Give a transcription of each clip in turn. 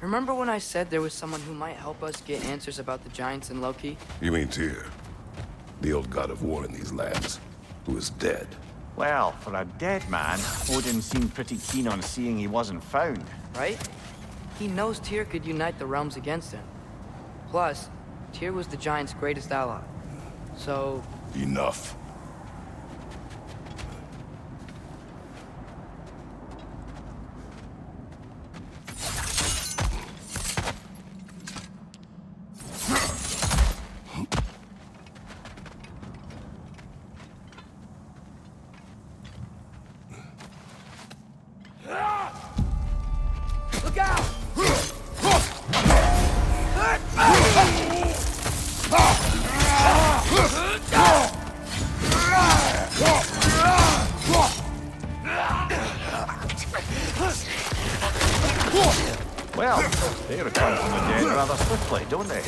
Remember when I said there was someone who might help us get answers about the giants and Loki? You mean Tyr, the old god of war in these lands, who is dead? Well, for a dead man, Odin seemed pretty keen on seeing he wasn't found. Right? He knows Tyr could unite the realms against him. Plus, Tyr was the giant's greatest ally. So... Enough. Look out! Well, they return from the dead rather swiftly, don't they?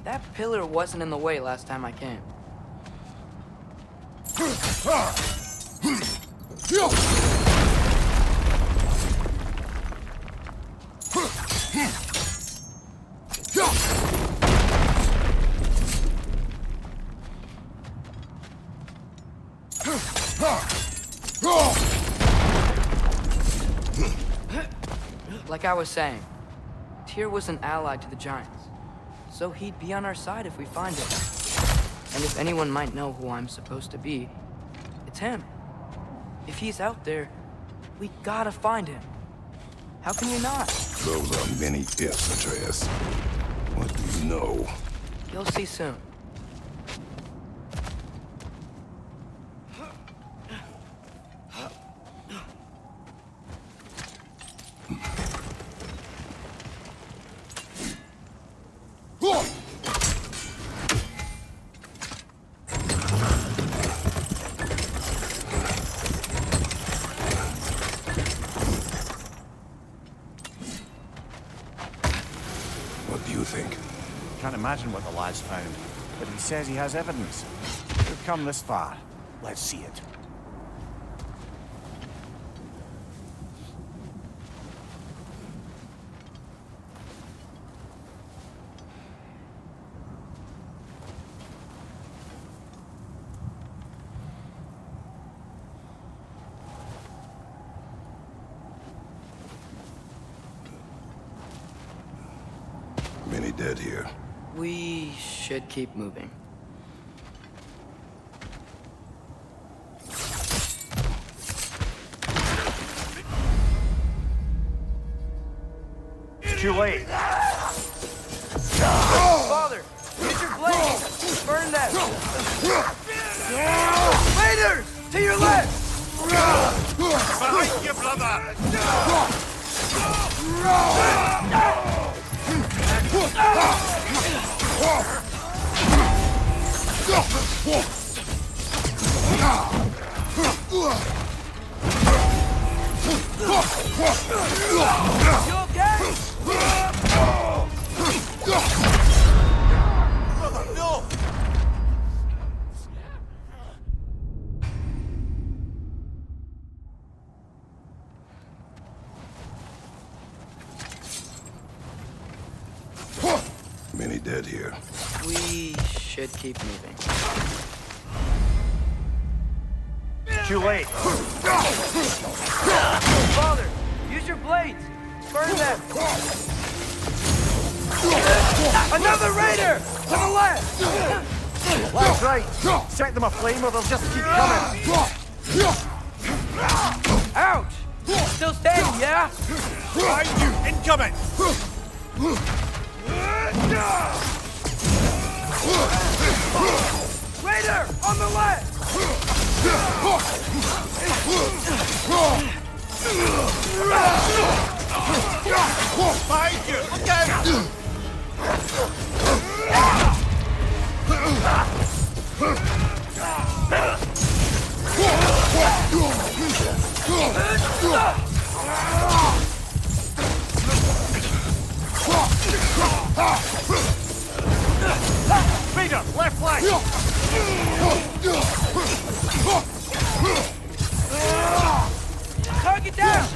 That pillar wasn't in the way last time I came. Like I was saying, Tyr was an ally to the giants, so he'd be on our side if we find him. And if anyone might know who I'm supposed to be, it's him. If he's out there, we gotta find him. How can you not? Those are many ifs, Atreus. What do you know? You'll see soon. What do you think? Can't imagine what the lad's found, but he says he has evidence. We've come this far. Let's see it. Many dead here. We should keep moving. Too late. Father, use your blade! Burn them! Raiders! To your left! Behind you, brother! You okay? No! Many dead here. We should keep moving. Too late. Father, use your blades! Burn them! Another raider! To the left! That's right. Set them aflame or they'll just keep coming. Ouch! Still standing, yeah? Behind you! Incoming! Raider! On the left! Behind you! Look out! Raider, left flank! Target down!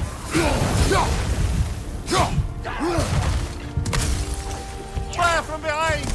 Fire from behind!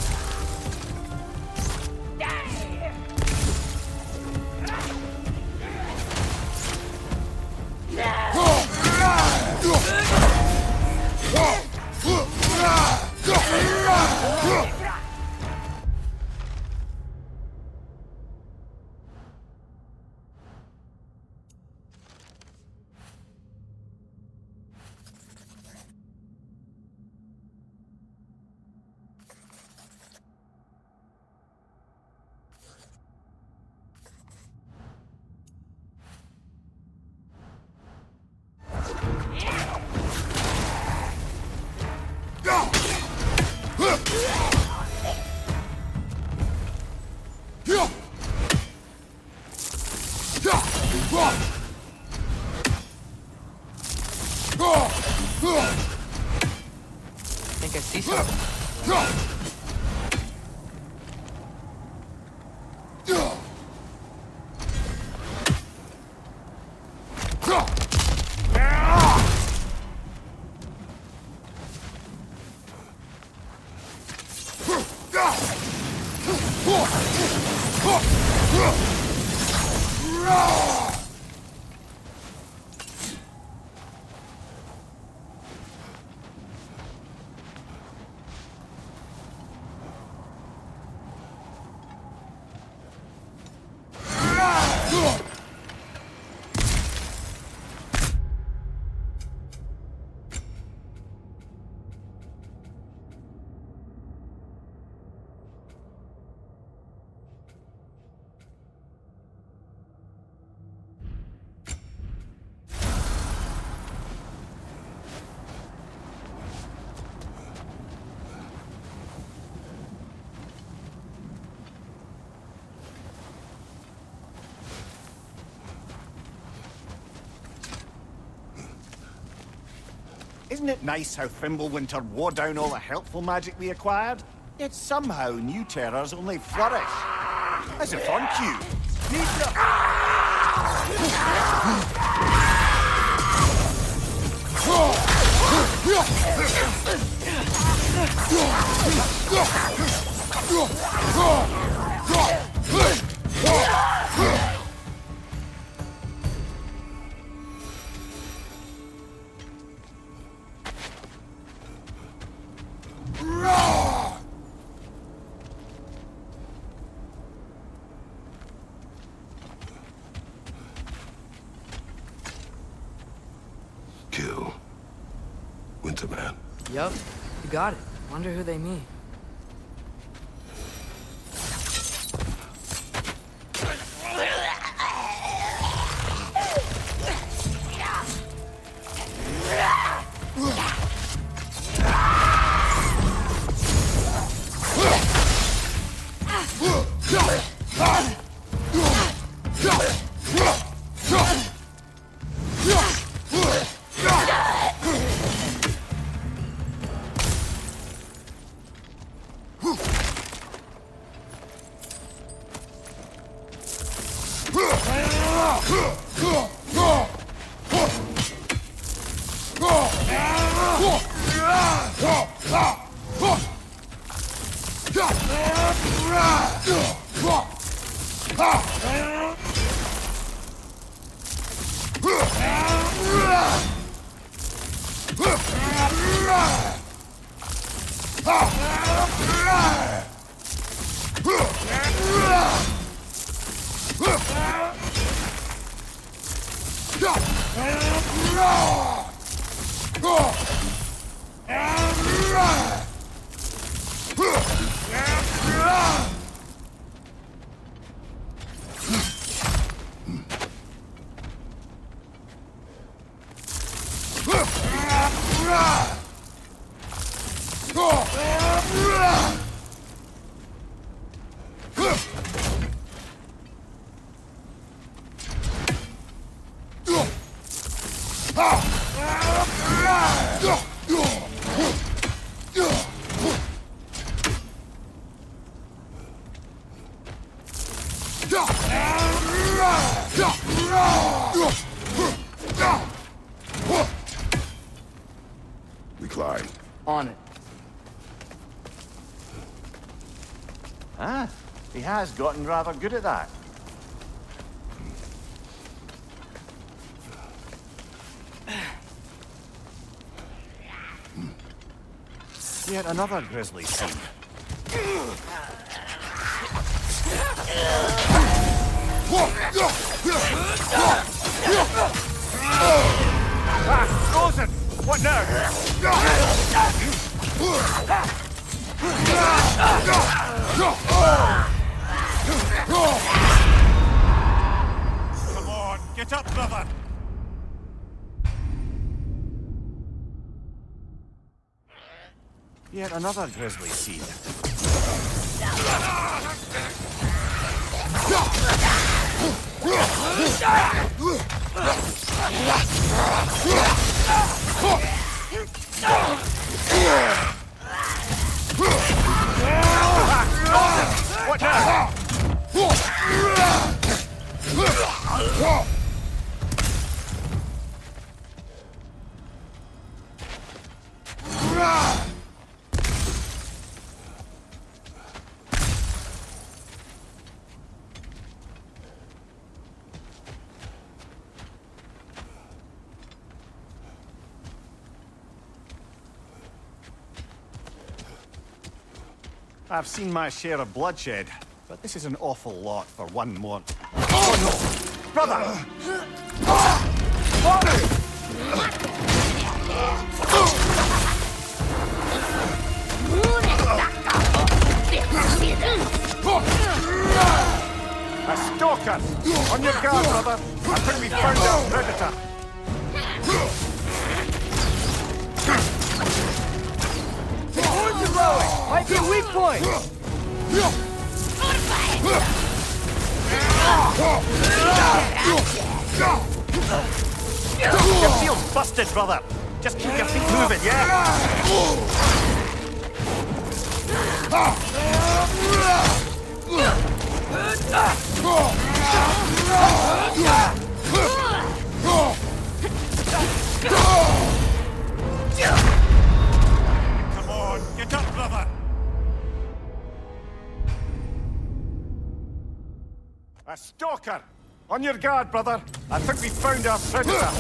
I think I see something. Isn't it nice how Fimbulwinter wore down all the helpful magic we acquired? Yet somehow new terrors only flourish. As if on cue. Need Kill. Winterman. Yup, you got it. Wonder who they mean. We climb. On it. Ah, he has gotten rather good at that. Yet another grisly scene. Ah, frozen! What now? Come on, get up, brother! Yet another grisly scene. What now? I've seen my share of bloodshed, but this is an awful lot for one more. Oh no! Brother! A stalker! On your guard, brother! I think we found our predator! Horns are blowing! Might be a weak point! Your field's busted, brother! Just keep your feet moving, yeah? Come on, get up, brother! A stalker! On your guard, brother! I think we found our predator!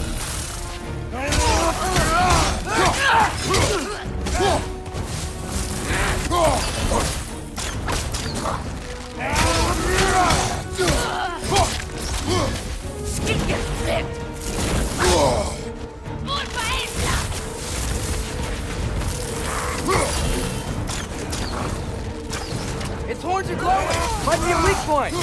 Its horns are glowing! Might be a weak point!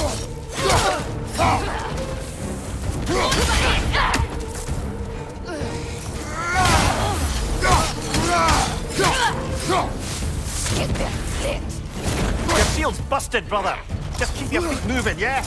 Your shield's busted, brother! Just keep your feet moving, yeah?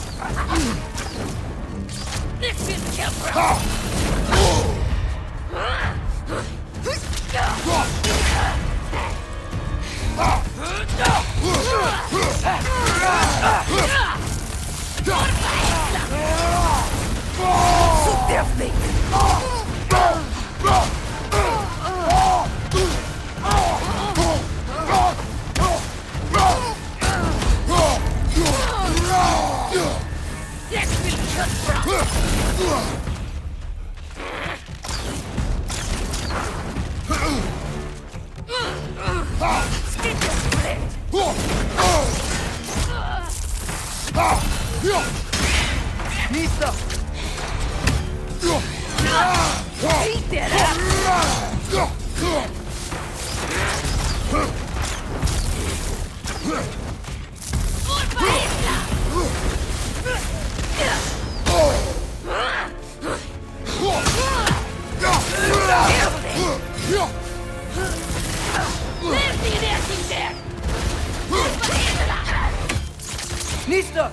Nista! Nista!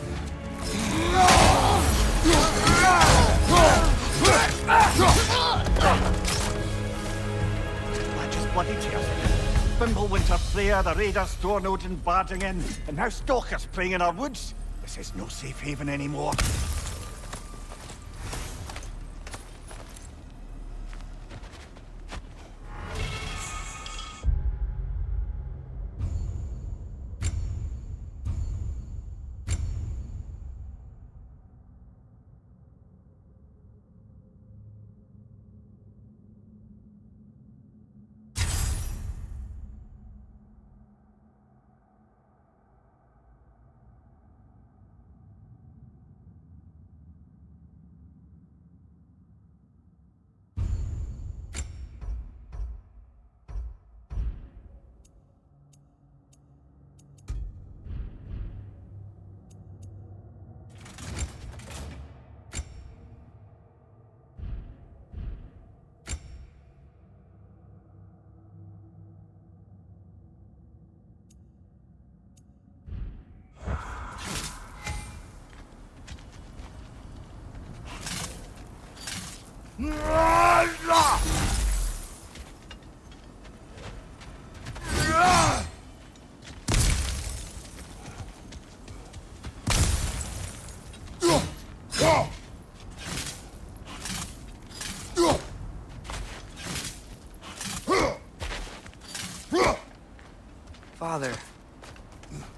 I just bloody tears. Fimbulwinter Freya, the raiders Storn Odin barging in, and now stalkers playing in our woods. This is no safe haven anymore. Father,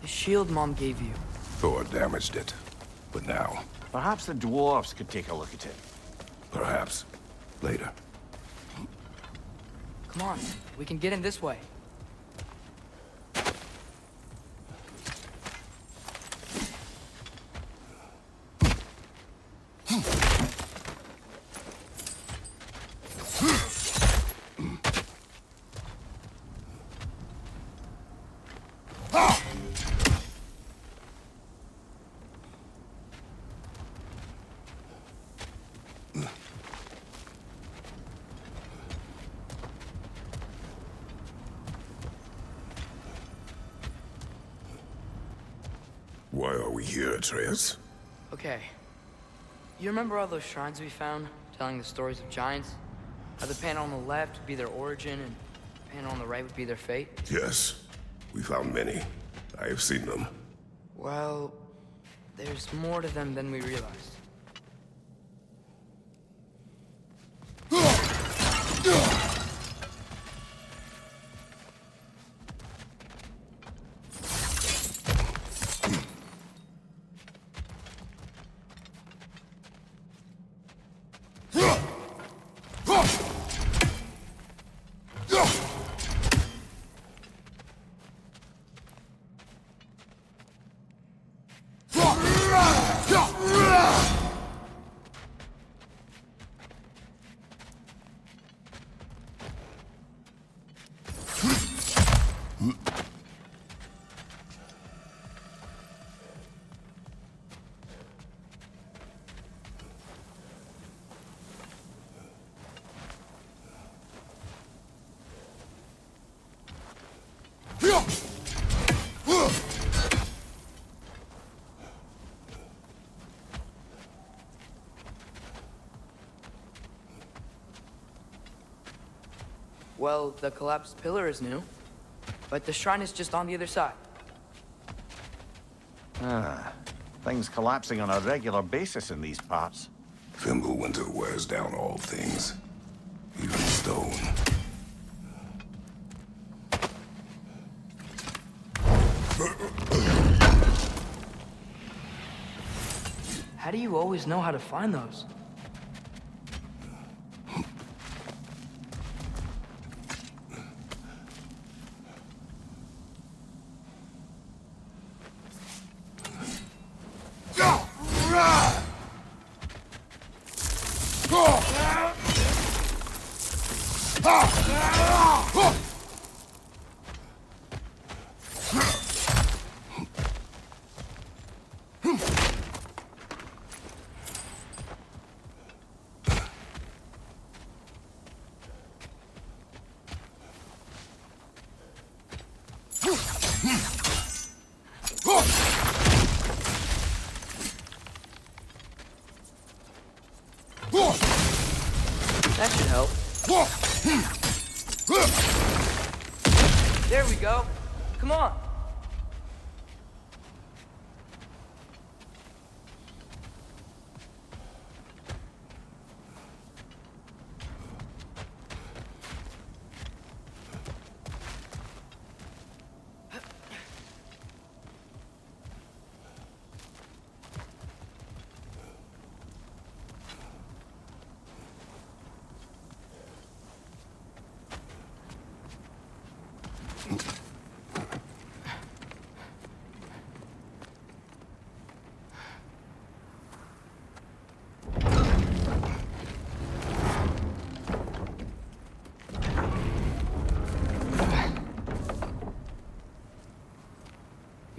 the shield Mom gave you. Thor damaged it. But now, Perhaps the dwarves could take a look at it. perhaps, later. Come on, we can get in this way. Why are we here, Atreus? Okay. You remember all those shrines we found, telling the stories of giants? How the panel on the left would be their origin, and the panel on the right would be their fate? Yes. We found many. I have seen them. Well, there's more to them than we realized. Well, the collapsed pillar is new, but the shrine is just on the other side. Things collapsing on a regular basis in these parts. Fimbulwinter wears down all things, even stone. How do you always know how to find those?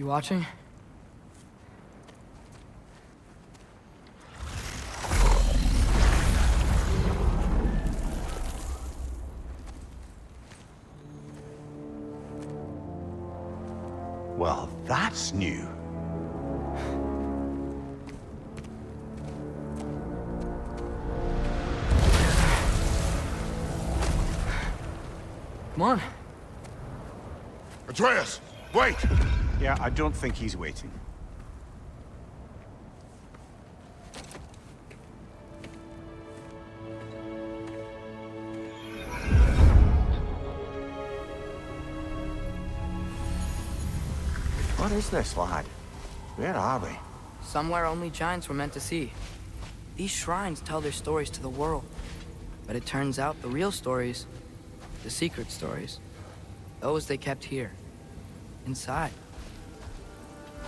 You watching? Well, that's new. Come on. Atreus, wait! Yeah, I don't think he's waiting. What is this, lad? Where are we? Somewhere only giants were meant to see. These shrines tell their stories to the world. But it turns out the real stories, the secret stories, those they kept here, inside.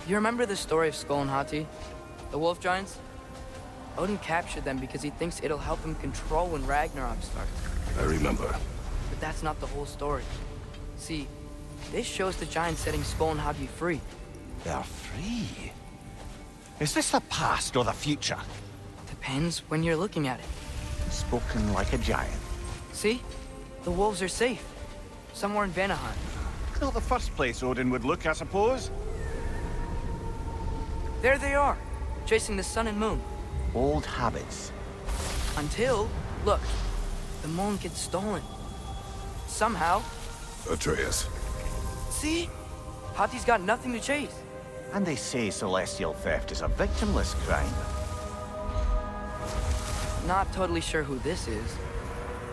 You remember the story of Skull and Hati, the wolf giants? Odin captured them because he thinks it'll help him control when Ragnarok starts. I remember. But that's not the whole story. See, this shows the giants setting Skull and Hati free. They're free. Is this the past or the future? Depends when you're looking at it. Spoken like a giant. See? The wolves are safe. Somewhere in Vanaheim. Not the first place Odin would look, I suppose. There they are, chasing the sun and moon. Old habits. Until, look, the moon gets stolen. Somehow. Atreus. See? Hati's got nothing to chase. And they say celestial theft is a victimless crime. Not totally sure who this is,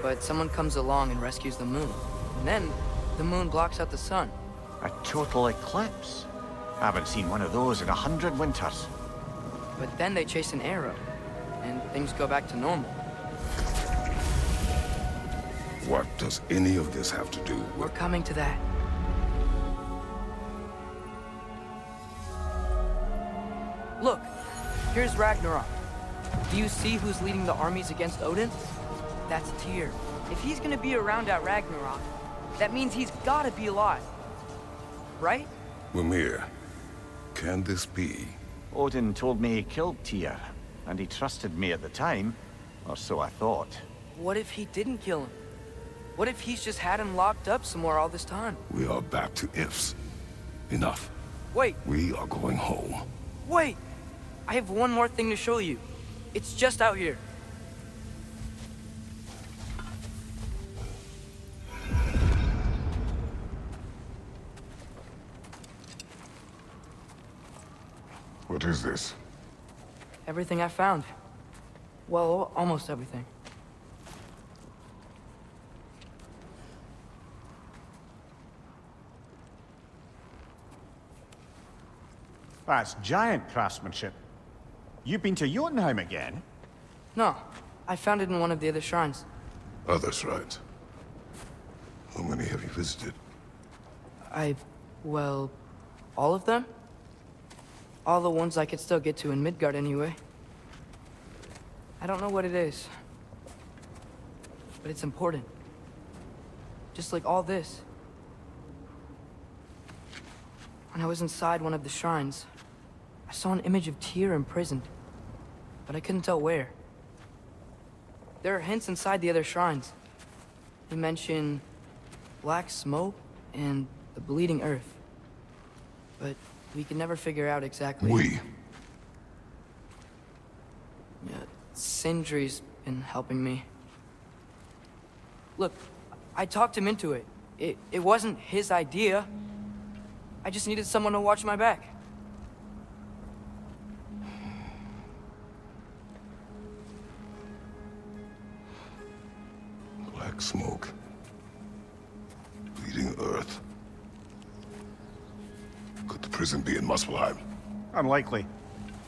but someone comes along and rescues the moon. And then, the moon blocks out the sun. A total eclipse. Haven't seen one of those in 100 winters. But then they chase an arrow, and things go back to normal. What does any of this have to do We're with... coming to that. Look, here's Ragnarok. Do you see who's leading the armies against Odin? That's Tyr. If he's gonna be around at Ragnarok, that means he's gotta be alive. Right? Mimir, can this be? Odin told me he killed Tyr, and he trusted me at the time, or so I thought. What if he didn't kill him? What if he's just had him locked up somewhere all this time? We are back to ifs. Enough. Wait, We are going home. wait! I have one more thing to show you. It's just out here. What is this? Everything I found. Well, almost everything. That's giant craftsmanship. You've been to Jotunheim again? No, I found it in one of the other shrines. Other shrines. How many have you visited? Well, all of them? All the ones I could still get to in Midgard anyway. I don't know what it is. But it's important. Just like all this. When I was inside one of the shrines, I saw an image of Tyr imprisoned. But I couldn't tell where. There are hints inside the other shrines. They mention black smoke and the bleeding earth. But we could never figure out exactly... We. Yeah, Sindri's been helping me. Look, I talked him into it. It wasn't his idea. I just needed someone to watch my back. Black smoke. Bleeding earth. Could the prison be in Muspelheim? Unlikely.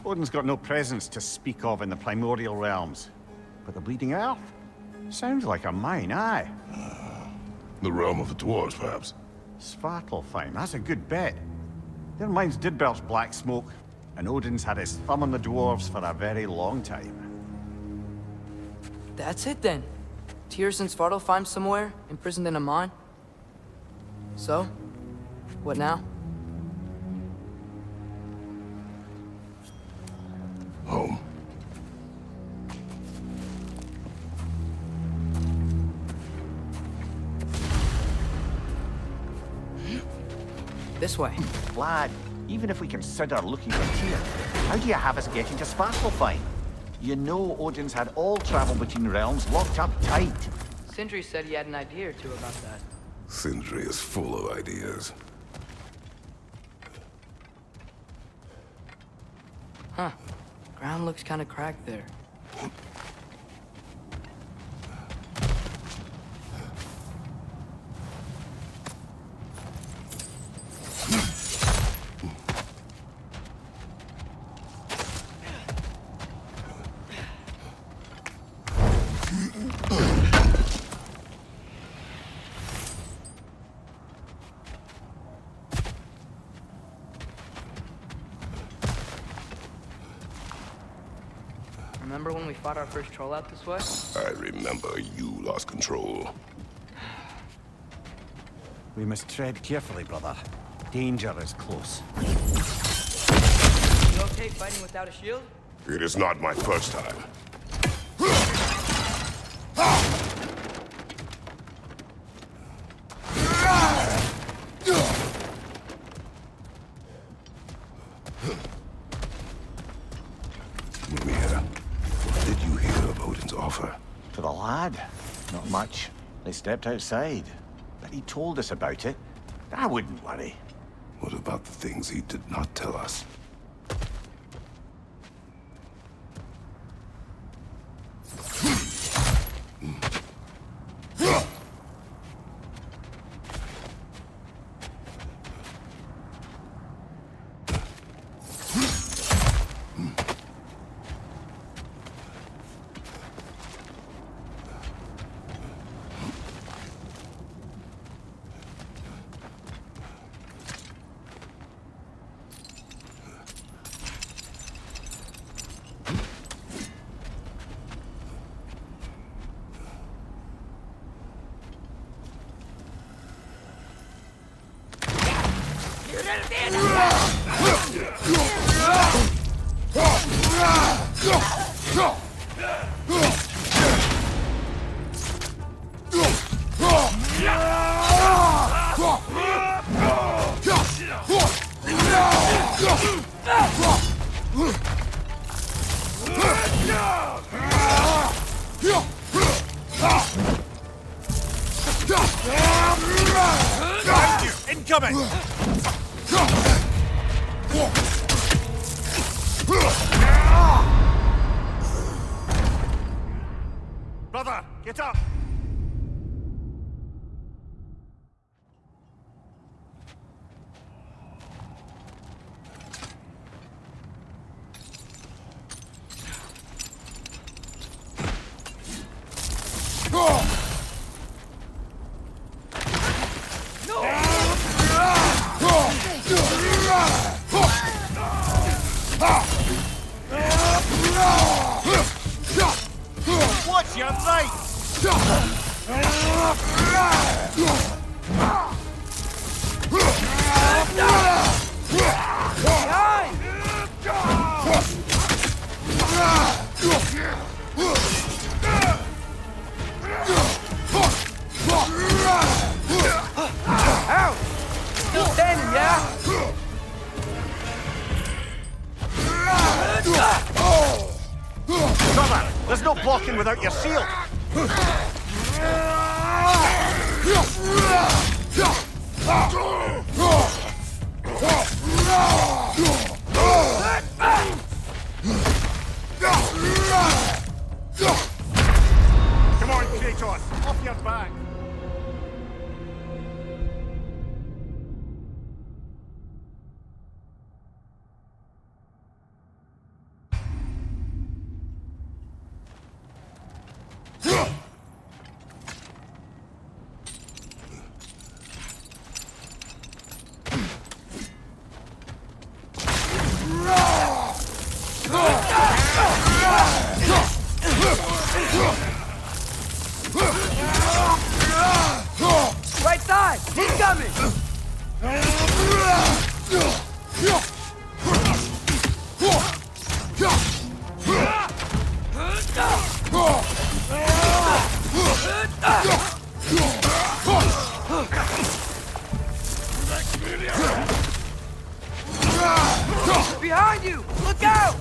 Odin's got no presence to speak of in the primordial realms. But the Bleeding Earth? Sounds like a mine, aye. The realm of the dwarves, perhaps. Svartalfheim, that's a good bet. Their mines did belch black smoke, and Odin's had his thumb on the dwarves for a very long time. That's it then. Tyr's in Svartalfheim somewhere, imprisoned in a mine. So, what now? Home. This way. Lad, even if we consider looking for Tyr, how do you have us getting to Svartalfheim? You know Odin's had all travel between realms locked up tight. Sindri said he had an idea or two about that. Sindri is full of ideas. Huh. Ground looks kind of cracked there. Remember when we fought our first troll out this way? I remember you lost control. We must tread carefully, brother. Danger is close. You okay fighting without a shield? It is not my first time. Mimir, what did you hear of Odin's offer? To the lad? Not much. They stepped outside. But he told us about it. I wouldn't worry. What about the things he did not tell us? Incoming! Brother, get up! Watch your right! Still standing, yeah? Brother, there's no blocking without your shield! Come on, Kratos, off your back! Behind you! Look out!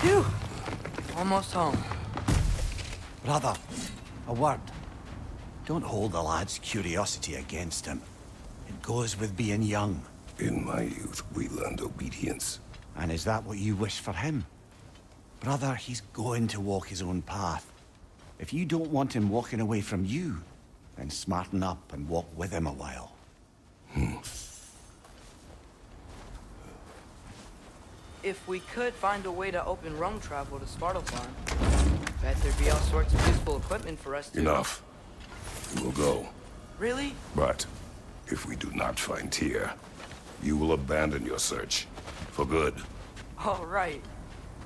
Phew! Almost home. Brother, a word. Don't hold the lad's curiosity against him. It goes with being young. In my youth, we learned obedience. And is that what you wish for him? Brother, he's going to walk his own path. If you don't want him walking away from you, then smarten up and walk with him a while. If we could find a way to open roam travel to Svartalfheim, bet there'd be all sorts of useful equipment for us to... Enough. We will go. Really? But if we do not find Tyr, you will abandon your search. For good. All right.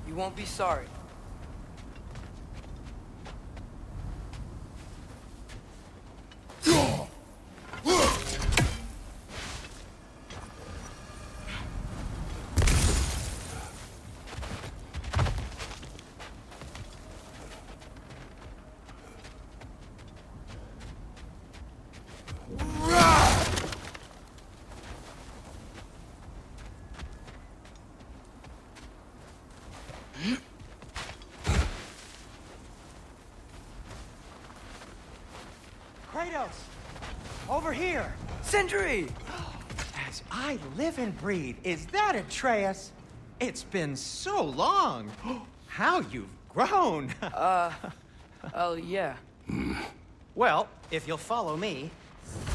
You won't be sorry. Kratos! Over here! Sindri! As I live and breathe, is that Atreus? It's been so long! How you've grown! Oh, yeah. Well, if you'll follow me,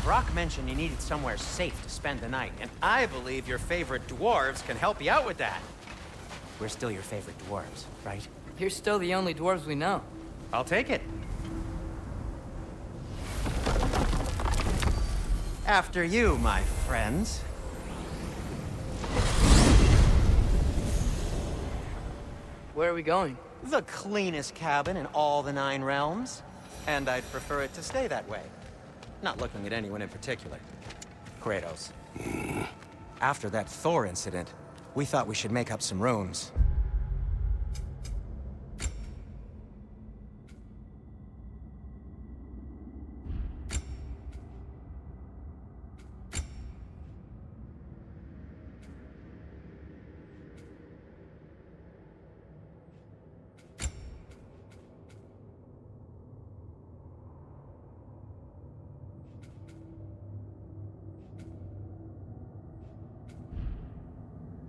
Brock mentioned you needed somewhere safe to spend the night, and I believe your favorite dwarves can help you out with that. We're still your favorite dwarves, right? You're still the only dwarves we know. I'll take it. After you, my friends. Where are we going? The cleanest cabin in all the 9 realms. And I'd prefer it to stay that way. Not looking at anyone in particular. Kratos. After that Thor incident, we thought we should make up some rooms.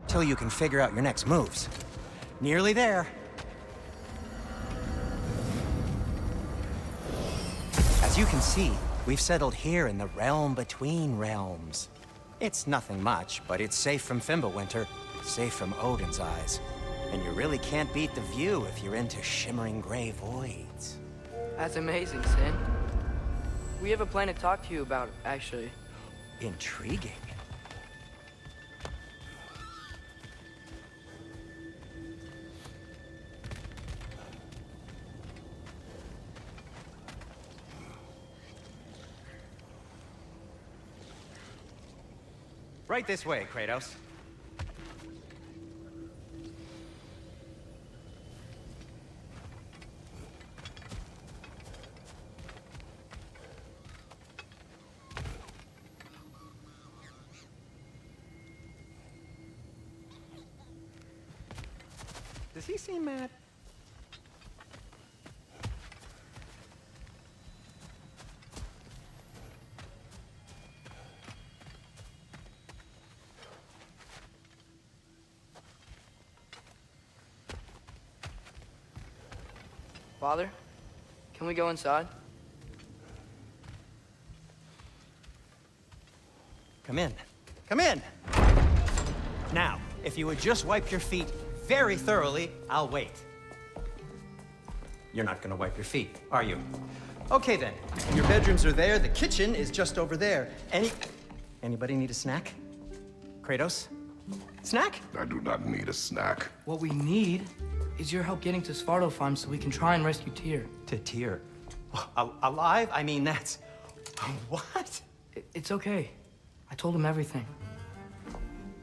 Till you can figure out your next moves. Nearly there. As you can see, we've settled here in the realm between realms. It's nothing much, but it's safe from Fimbulwinter, safe from Odin's eyes. And you really can't beat the view if you're into shimmering gray voids. That's amazing, Sin. We have a plan to talk to you about, actually. Intriguing. Right this way, Kratos. Does he seem mad? Father, can we go inside? Come in. Come in! Now, if you would just wipe your feet very thoroughly, I'll wait. You're not gonna wipe your feet, are you? Okay then. Your bedrooms are there, the kitchen is just over there. Anybody need a snack? Kratos? Snack? I do not need a snack. What we need is your help getting to Svartalfheim so we can try and rescue Tyr. To Tyr. Alive? I mean, that's... What? It's okay. I told him everything.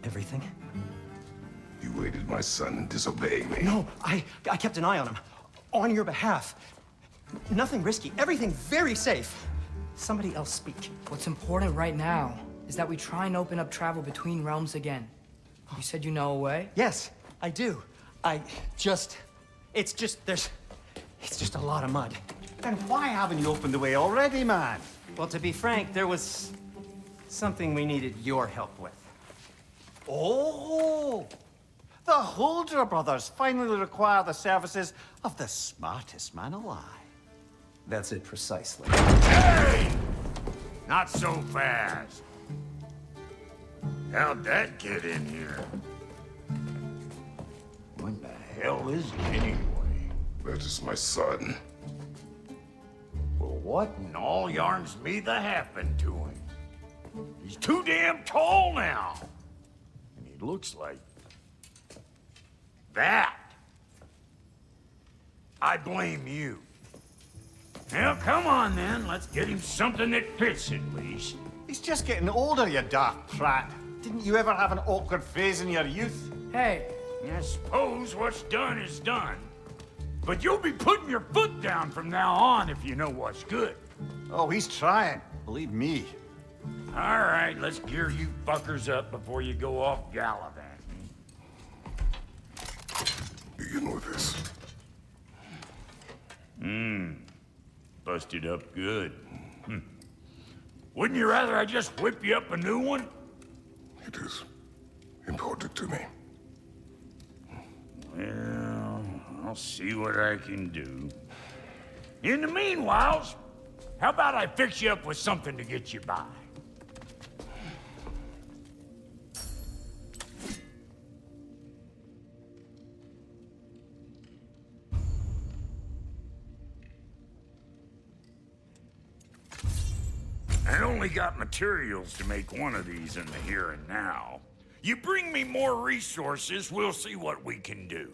Everything? You aided my son in disobeying me. No, I kept an eye on him. On your behalf. Nothing risky. Everything very safe. Somebody else speak. What's important right now is that we try and open up travel between realms again. You said you know a way? Yes, I do. It's just a lot of mud. Then why haven't you opened the way already, man? Well, to be frank, there was something we needed your help with. Oh! The Holder brothers finally require the services of the smartest man alive. That's it precisely. Hey! Not so fast. How'd that get in here? What the hell is he anyway? That is my son. Well, what in all yarns me the happened to him? He's too damn tall now. And he looks like... that. I blame you. Well, come on then. Let's get him something that fits at least. He's just getting older, you daft prat. Didn't you ever have an awkward phase in your youth? Hey, I suppose what's done is done. But you'll be putting your foot down from now on if you know what's good. Oh, he's trying. Believe me. All right, let's gear you fuckers up before you go off gallivanting. Begin with this. Busted up good. Wouldn't you rather I just whip you up a new one? It is important to me. Well, I'll see what I can do. In the meanwhile, how about I fix you up with something to get you by? I only got materials to make one of these in the here and now. You bring me more resources, we'll see what we can do.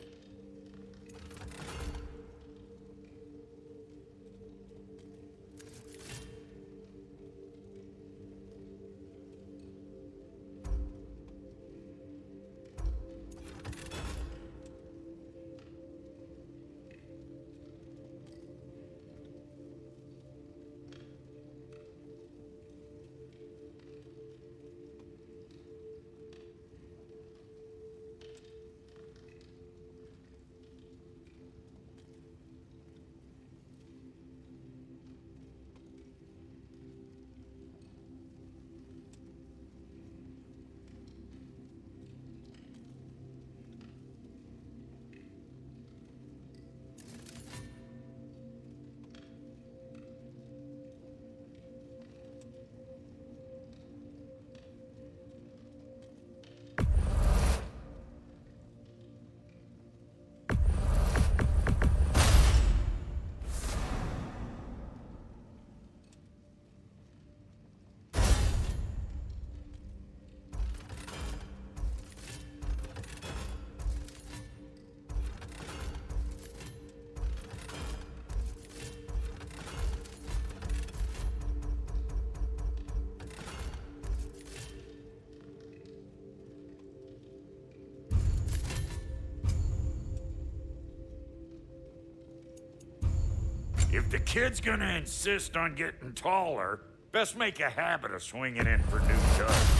If the kid's gonna insist on getting taller, best make a habit of swinging in for new duds.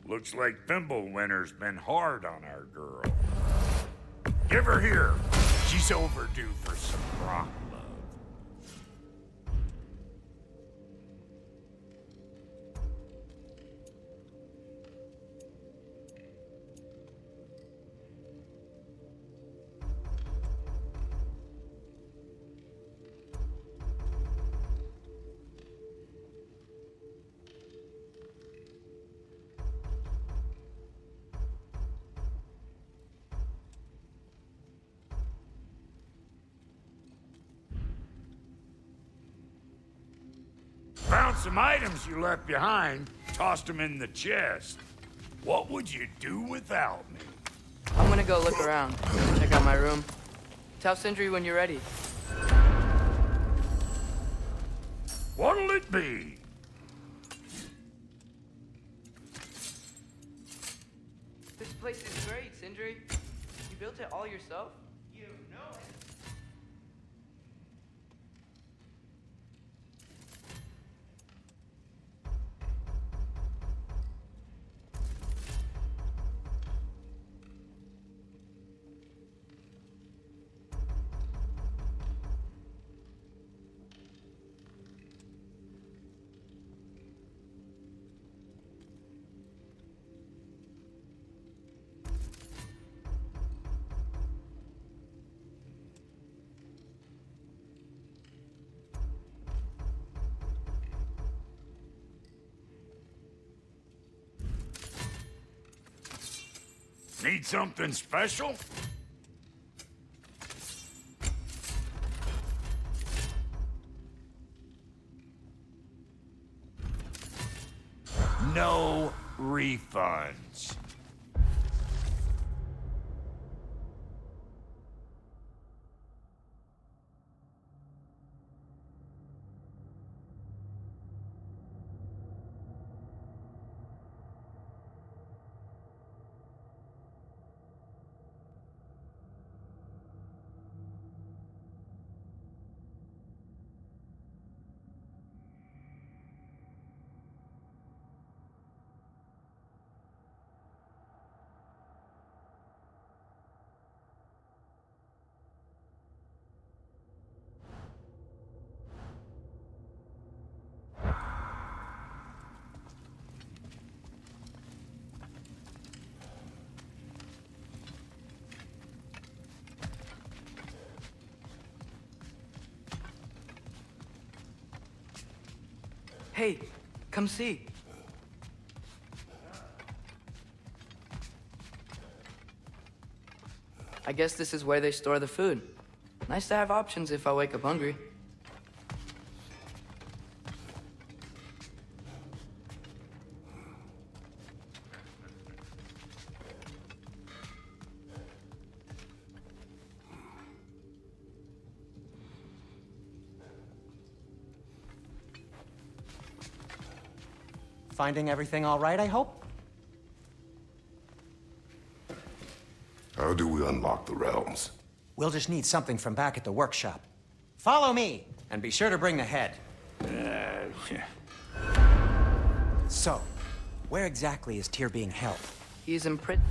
Looks like Thimblewinter's been hard on our girl. Give her here. She's overdue for some rock love. Found some items you left behind, tossed them in the chest. What would you do without me? I'm gonna go look around, check out my room. Tell Sindri when you're ready. What'll it be? This place is great, Sindri. You built it all yourself? You know it. Need something special? No refunds. Hey, come see. I guess this is where they store the food. Nice to have options if I wake up hungry. Finding everything all right, I hope? How do we unlock the realms? We'll just need something from back at the workshop. Follow me, and be sure to bring the head. So, where exactly is Tyr being held? He's in prison.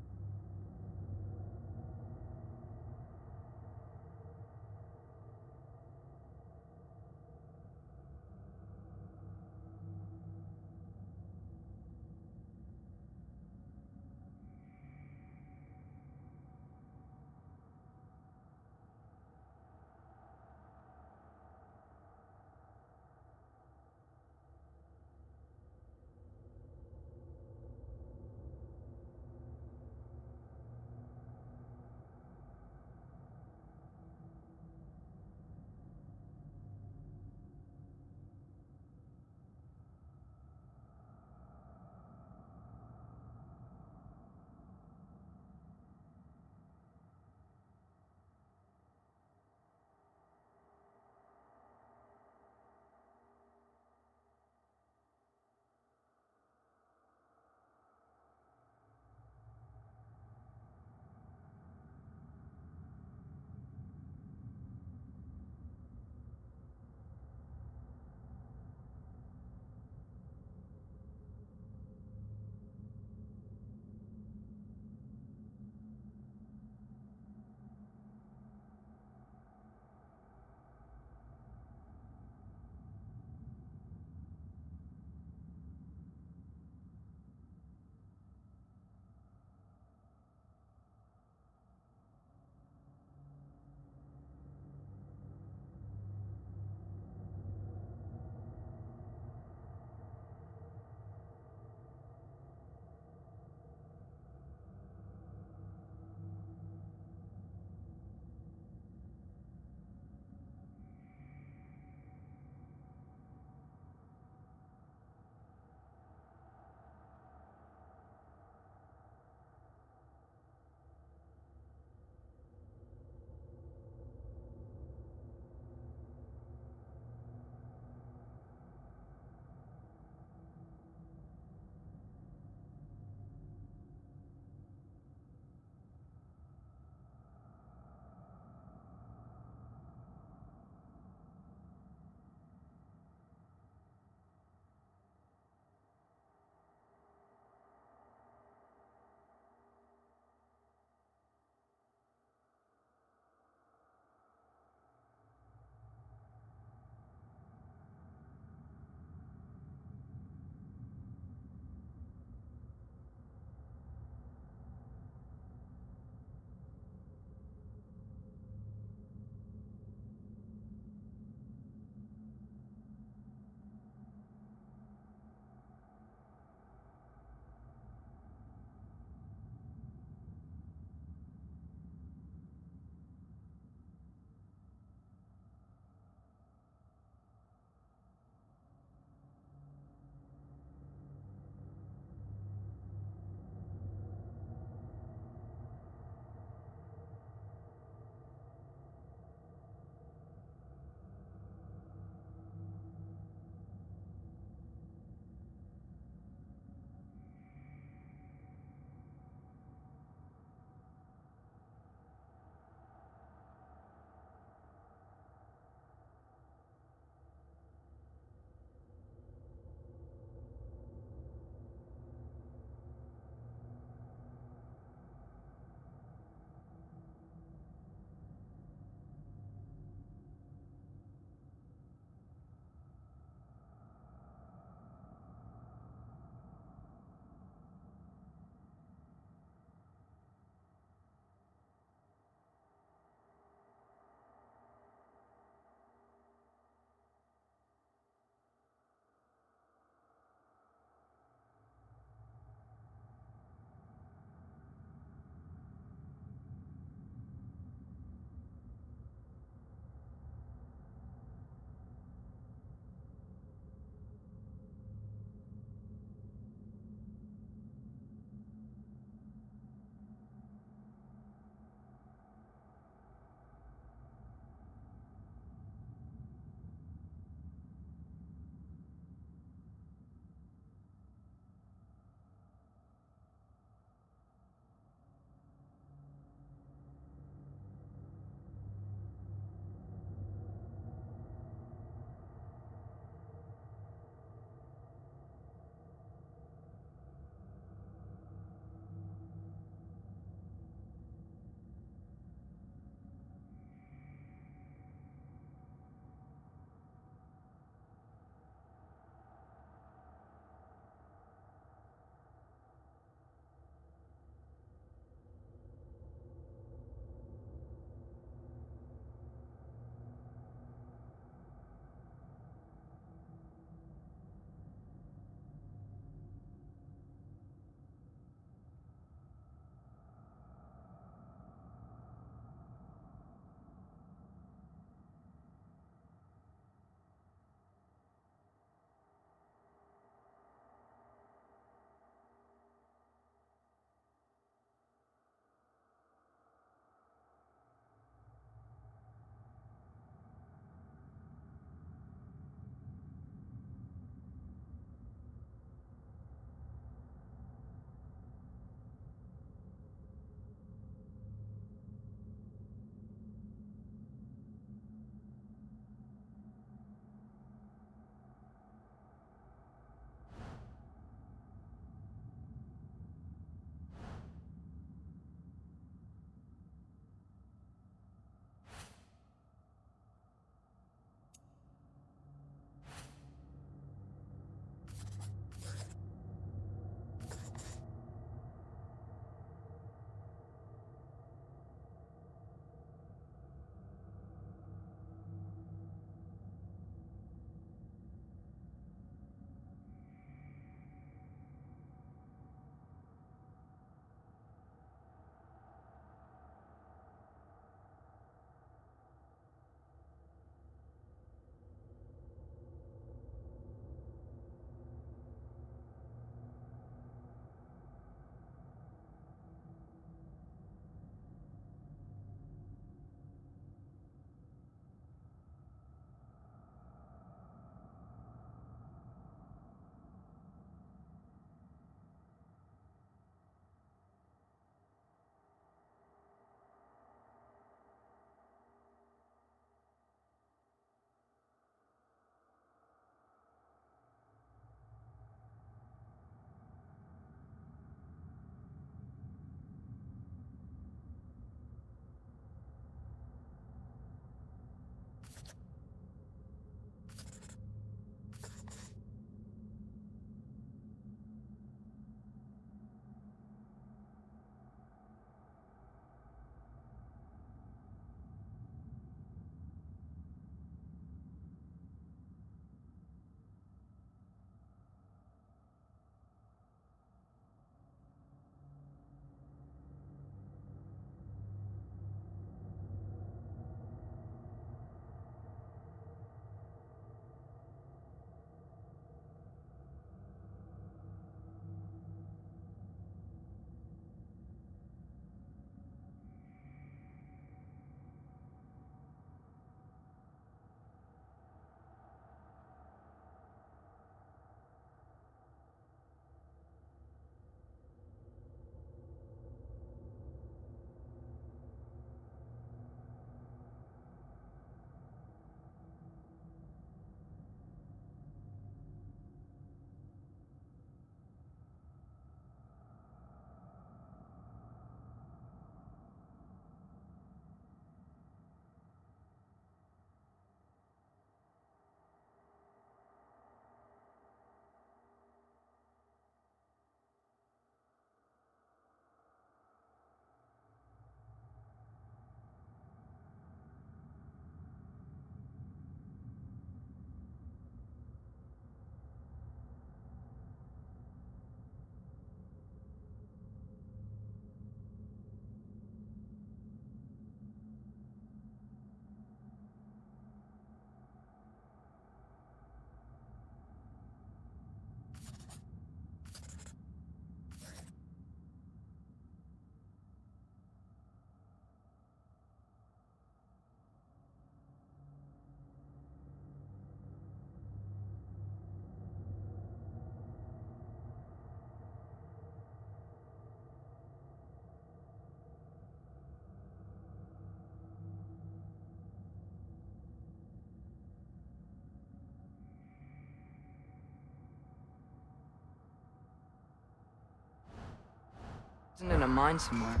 Isn't in a mine somewhere.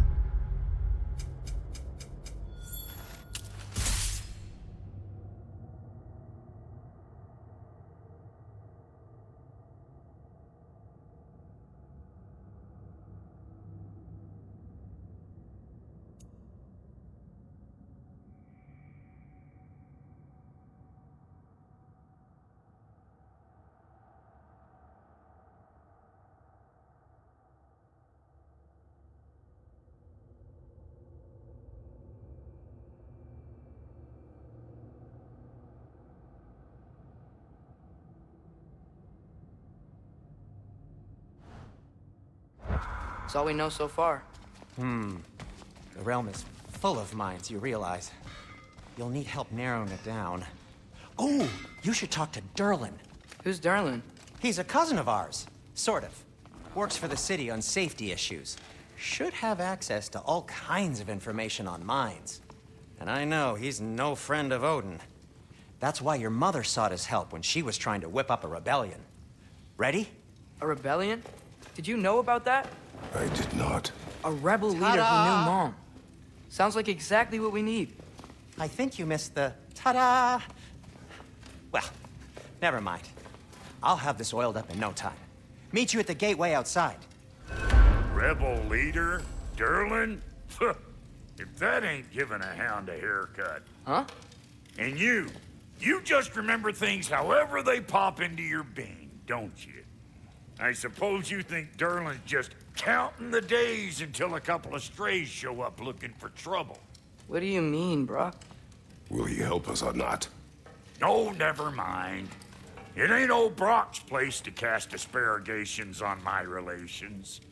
That's all we know so far. The realm is full of mines, you realize. You'll need help narrowing it down. Oh, you should talk to Derlin. Who's Derlin? He's a cousin of ours. Sort of. Works for the city on safety issues. Should have access to all kinds of information on mines. And I know he's no friend of Odin. That's why your mother sought his help when she was trying to whip up a rebellion. Ready? A rebellion? Did you know about that? I did not. A rebel leader who knew Mom. Sounds like exactly what we need. I think you missed the ta-da. Well, never mind. I'll have this oiled up in no time. Meet you at the gateway outside. Rebel leader? Derlin? If that ain't giving a hound a haircut. Huh? And you just remember things however they pop into your bean, don't you? I suppose you think Derlin's just counting the days until a couple of strays show up looking for trouble. What do you mean, Brock? Will he help us or not? Oh, never mind. It ain't old Brock's place to cast asparagations on my relations.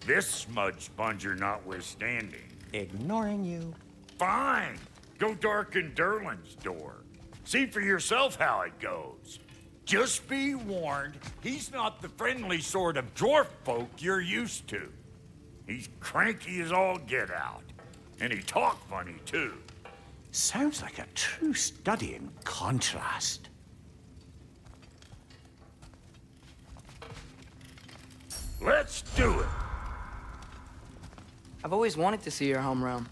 This smudge sponger notwithstanding. Ignoring you. Fine. Go darken Derlin's door. See for yourself how it goes. Just be warned, he's not the friendly sort of dwarf folk you're used to. He's cranky as all get out. And he talk funny, too. Sounds like a true study in contrast. Let's do it. I've always wanted to see your home realm.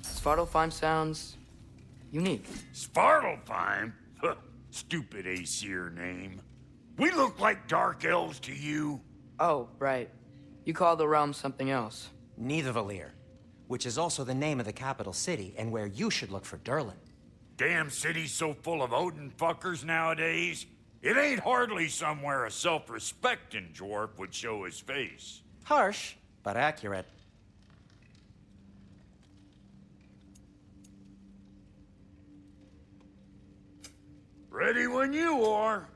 Svartalfheim sounds unique. Svartalfheim? Stupid Aesir name. We look like dark elves to you. Oh, right. You call the realm something else. Nidavellir, which is also the name of the capital city and where you should look for Derlin. Damn city's so full of Odin fuckers nowadays. It ain't hardly somewhere a self-respecting dwarf would show his face. Harsh, but accurate. Ready when you are.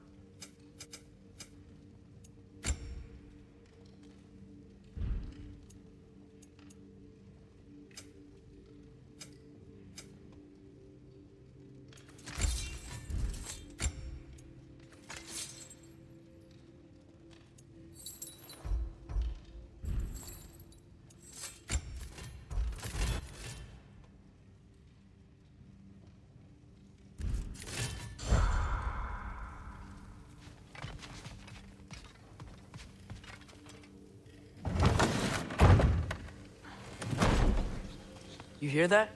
You hear that?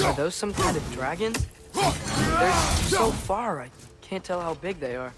Are those some kind of dragons? They're so far, I can't tell how big they are.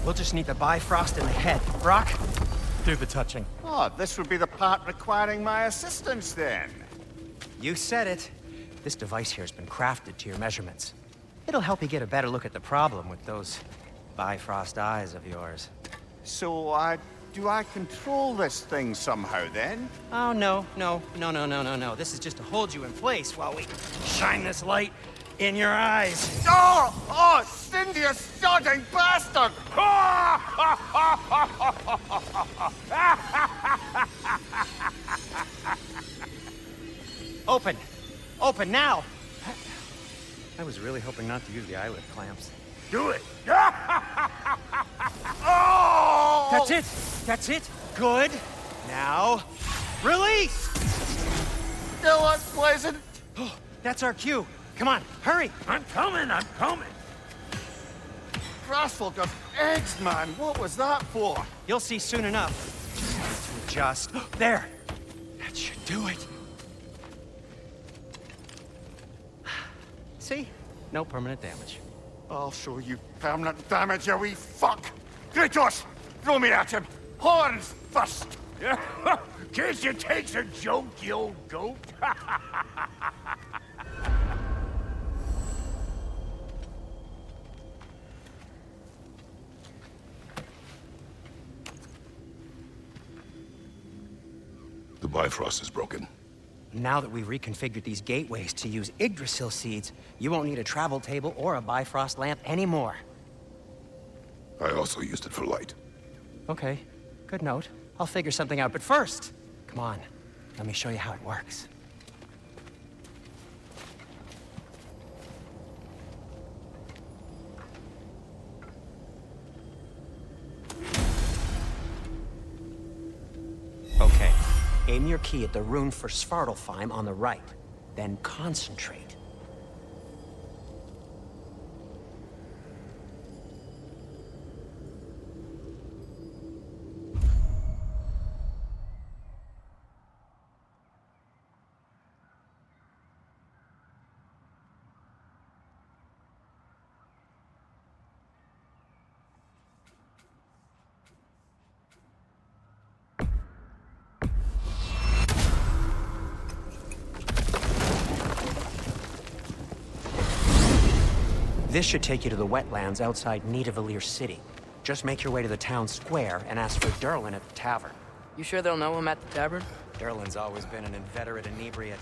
We'll just need the Bifrost in the head. Brock, do the touching. Oh, this would be the part requiring my assistance then. You said it. This device here has been crafted to your measurements. It'll help you get a better look at the problem with those Bifrost eyes of yours. So, do I control this thing somehow then? Oh, no. This is just to hold you in place while we shine this light in your eyes. Oh! Oh, Cindy, you sodding bastard! Open! Open now! I was really hoping not to use the eyelid clamps. Do it. Oh! That's it! That's it! Good! Now, release! Still unpleasant. Oh, that's our cue. Come on, hurry! I'm coming. Grassful of eggs, man. What was that for? You'll see soon enough. Just have to adjust. There! That should do it. See? No permanent damage. I'll show you permanent damage, you wee fuck! Kratos! Throw me at him! Horns first! Guess you takes a joke, you old goat. The Bifrost is broken. Now that we've reconfigured these gateways to use Yggdrasil seeds, you won't need a travel table or a Bifrost lamp anymore. I also used it for light. Okay, good note. I'll figure something out, but first, come on, let me show you how it works. Okay, aim your key at the rune for Svartalfheim on the right, then concentrate. This should take you to the wetlands outside Nidavellir City. Just make your way to the town square and ask for Durlin at the tavern. You sure they'll know him at the tavern? Durlin's always been an inveterate inebriate.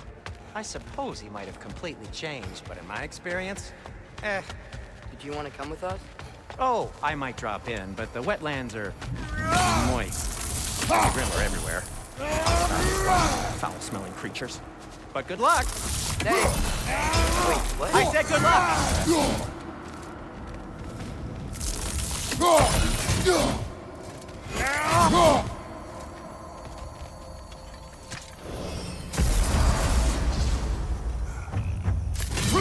I suppose he might have completely changed, but in my experience, Did you want to come with us? Oh, I might drop in, but the wetlands are moist. The grill are everywhere. Foul-smelling creatures. But good luck! Hey! Wait, what? I said good luck!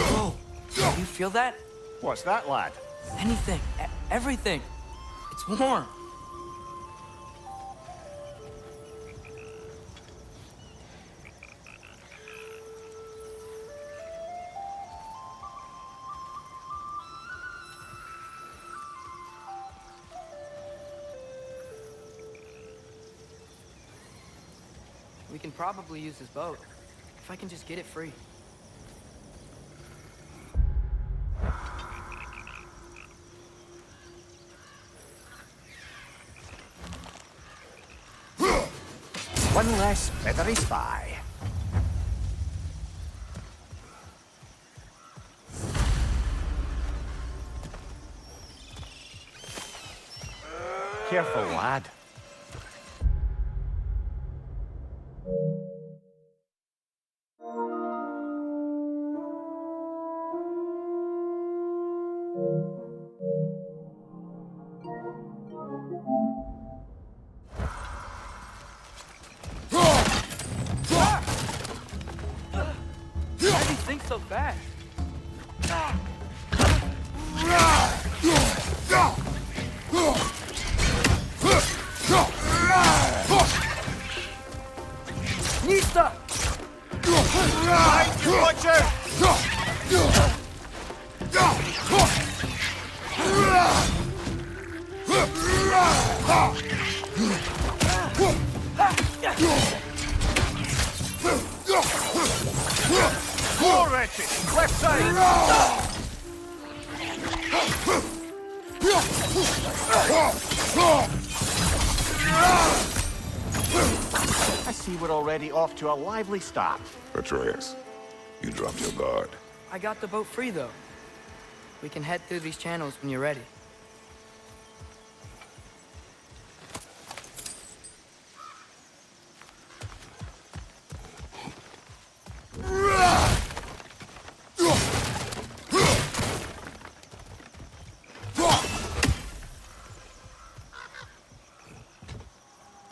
Whoa! Do you feel that? What's that, lad? Anything. Everything. It's warm. We can probably use this boat, if I can just get it free. One less feathery spy. Careful, lad. fast. Nista! Watch out! More wretched! Left side! I see we're already off to a lively start. Atreus, you dropped your guard. I got the boat free, though. We can head through these channels when you're ready.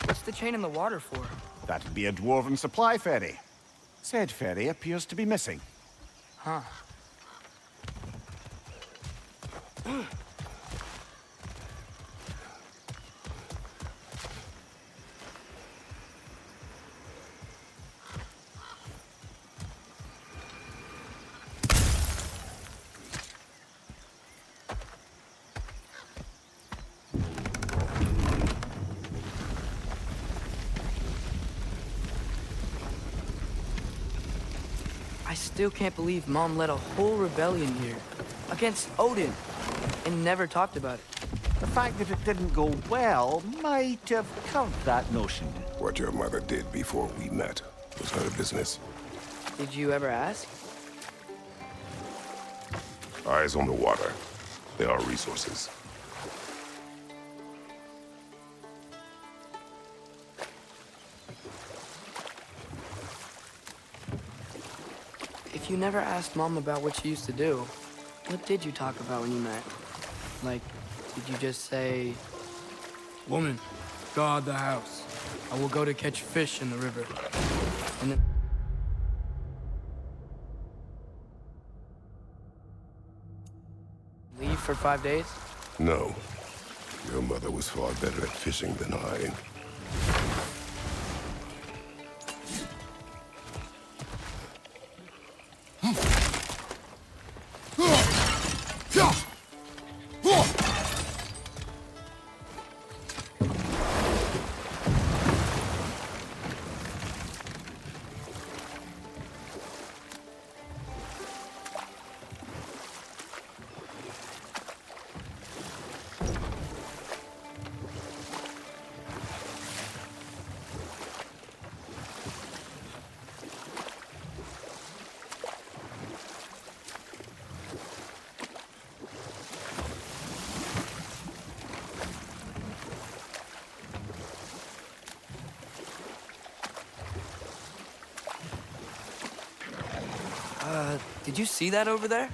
What's the chain in the water for? That'd be a dwarven supply ferry. Said ferry appears to be missing. Huh. I still can't believe Mom led a whole rebellion here. Against Odin. And never talked about it. The fact that it didn't go well might have curbed that notion. What your mother did before we met was her business. Did you ever ask? Eyes on the water. There are resources. If you never asked Mom about what she used to do, what did you talk about when you met? Like, did you just say, "Woman, guard the house. I will go to catch fish in the river." And then... leave for 5 days? No. Your mother was far better at fishing than I. Did you see that over there?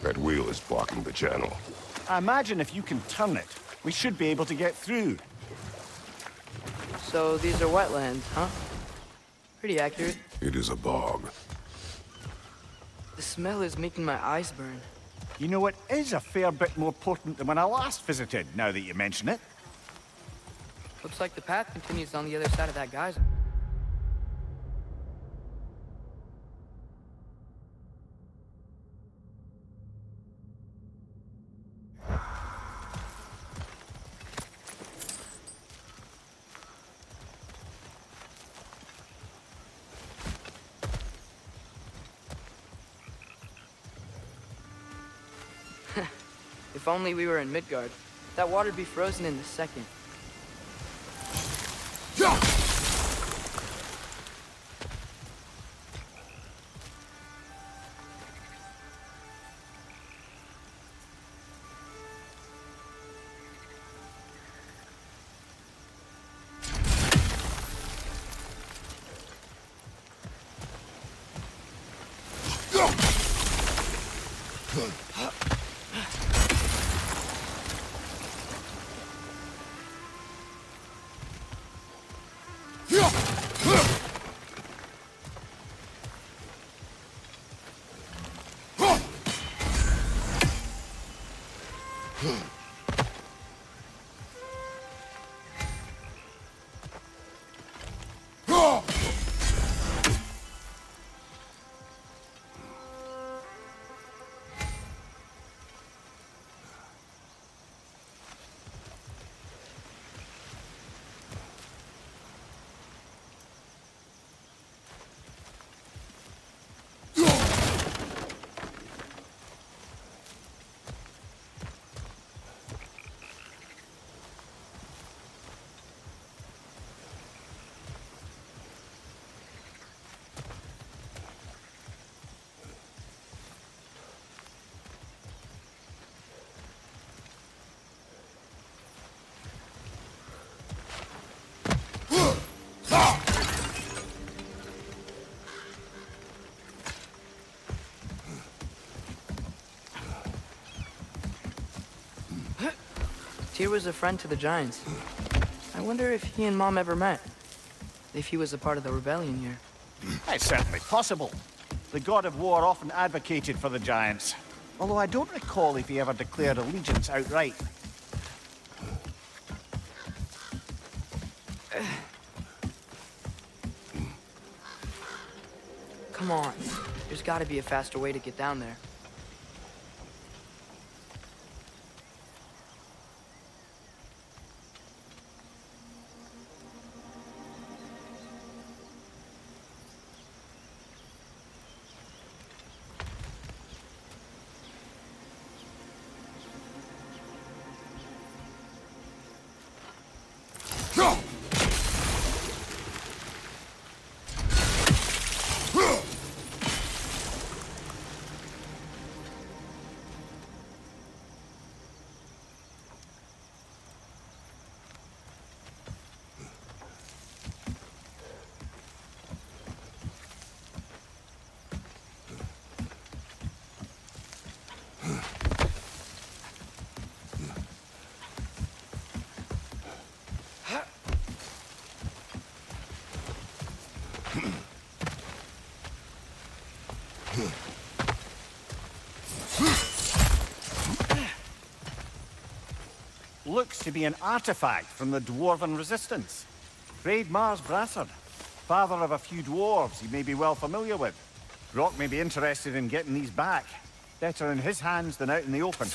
That wheel is blocking the channel. I imagine if you can turn it, we should be able to get through. So these are wetlands, huh? Pretty accurate. It is a bog. The smell is making my eyes burn. You know, it is a fair bit more potent than when I last visited, now that you mention it. Looks like the path continues on the other side of that geyser. If only we were in Midgard, that water'd be frozen in a second. Tyr was a friend to the Giants. I wonder if he and Mom ever met. If he was a part of the rebellion here. It's certainly possible. The god of war often advocated for the Giants. Although I don't recall if he ever declared allegiance outright. Come on. There's gotta be a faster way to get down there. Looks to be an artifact from the Dwarven Resistance. Raid Mars Brassard, father of a few dwarves you may be well familiar with. Rock may be interested in getting these back. Better in his hands than out in the open.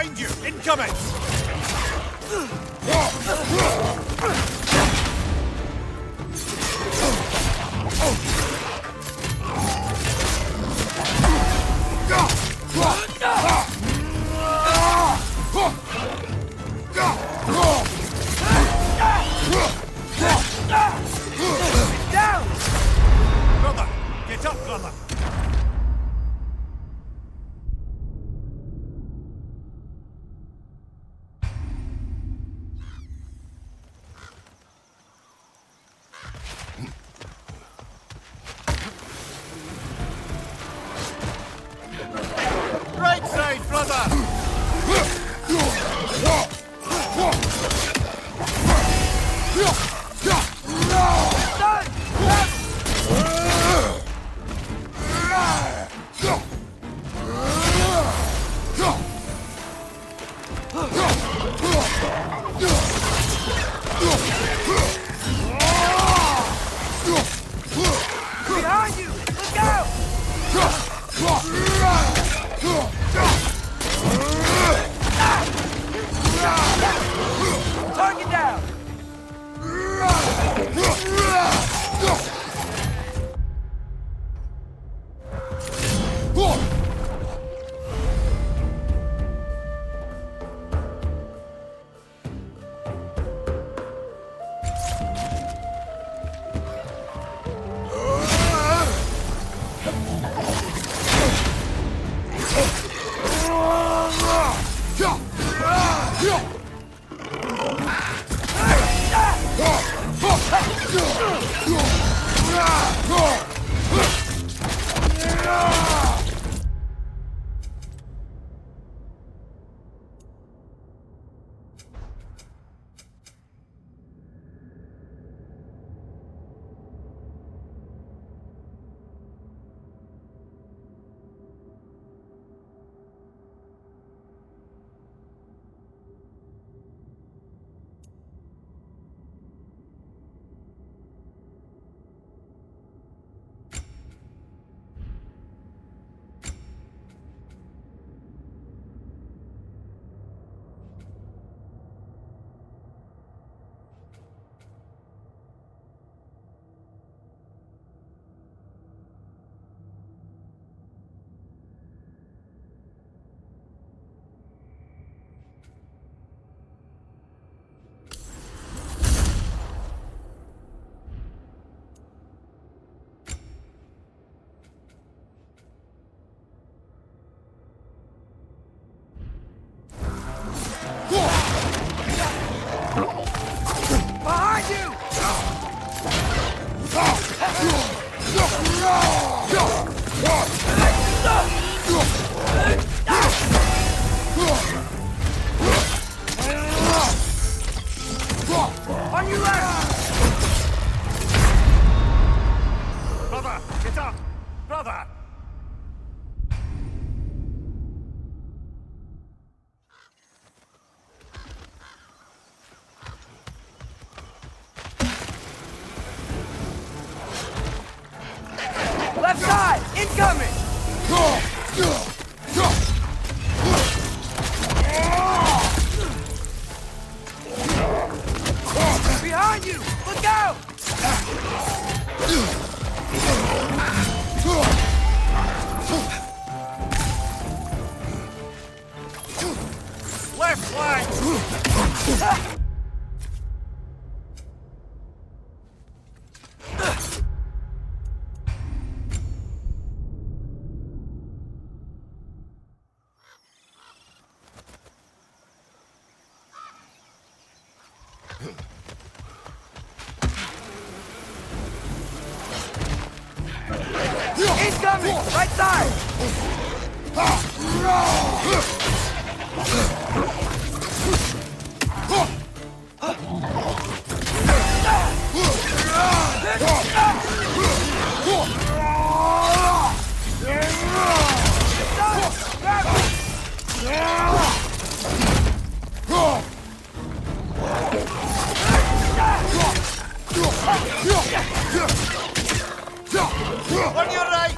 Behind you! Incoming! Brother! Get up, brother! Right side, brother! Behind you! Look out! Target down! Behind you! On your left! Brother, get up! Brother! Left side! Incoming! Behind you! Look out! Left flank! Incoming! Right side! On your right!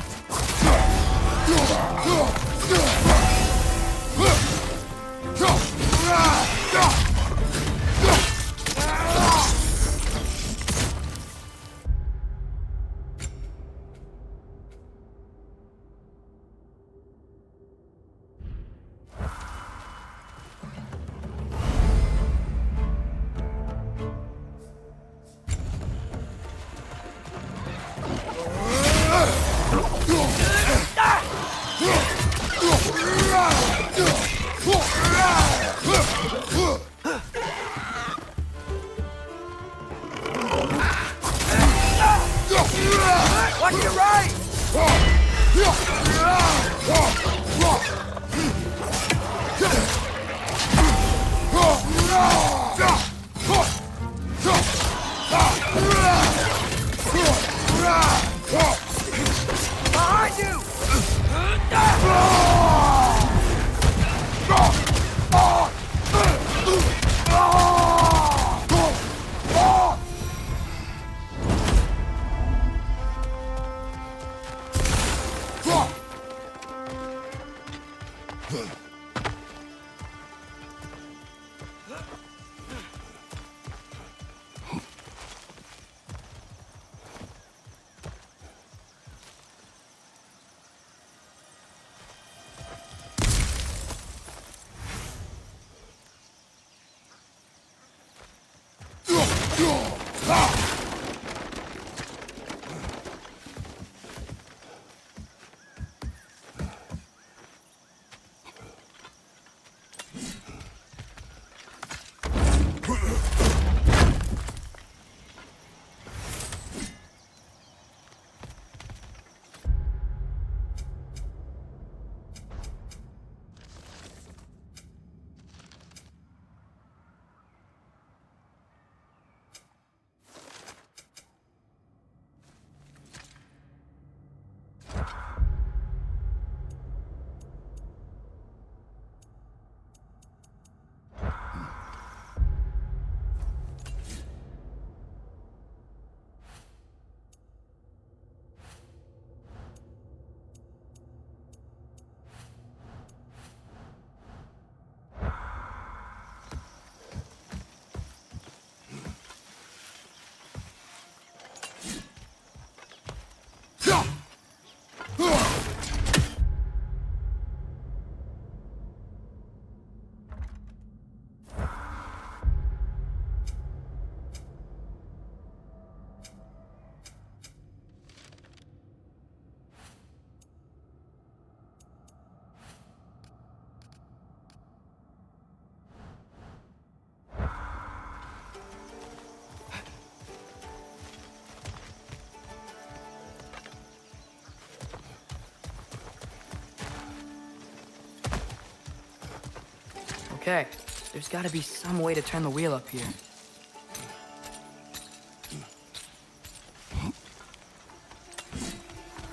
Okay, there's gotta be some way to turn the wheel up here.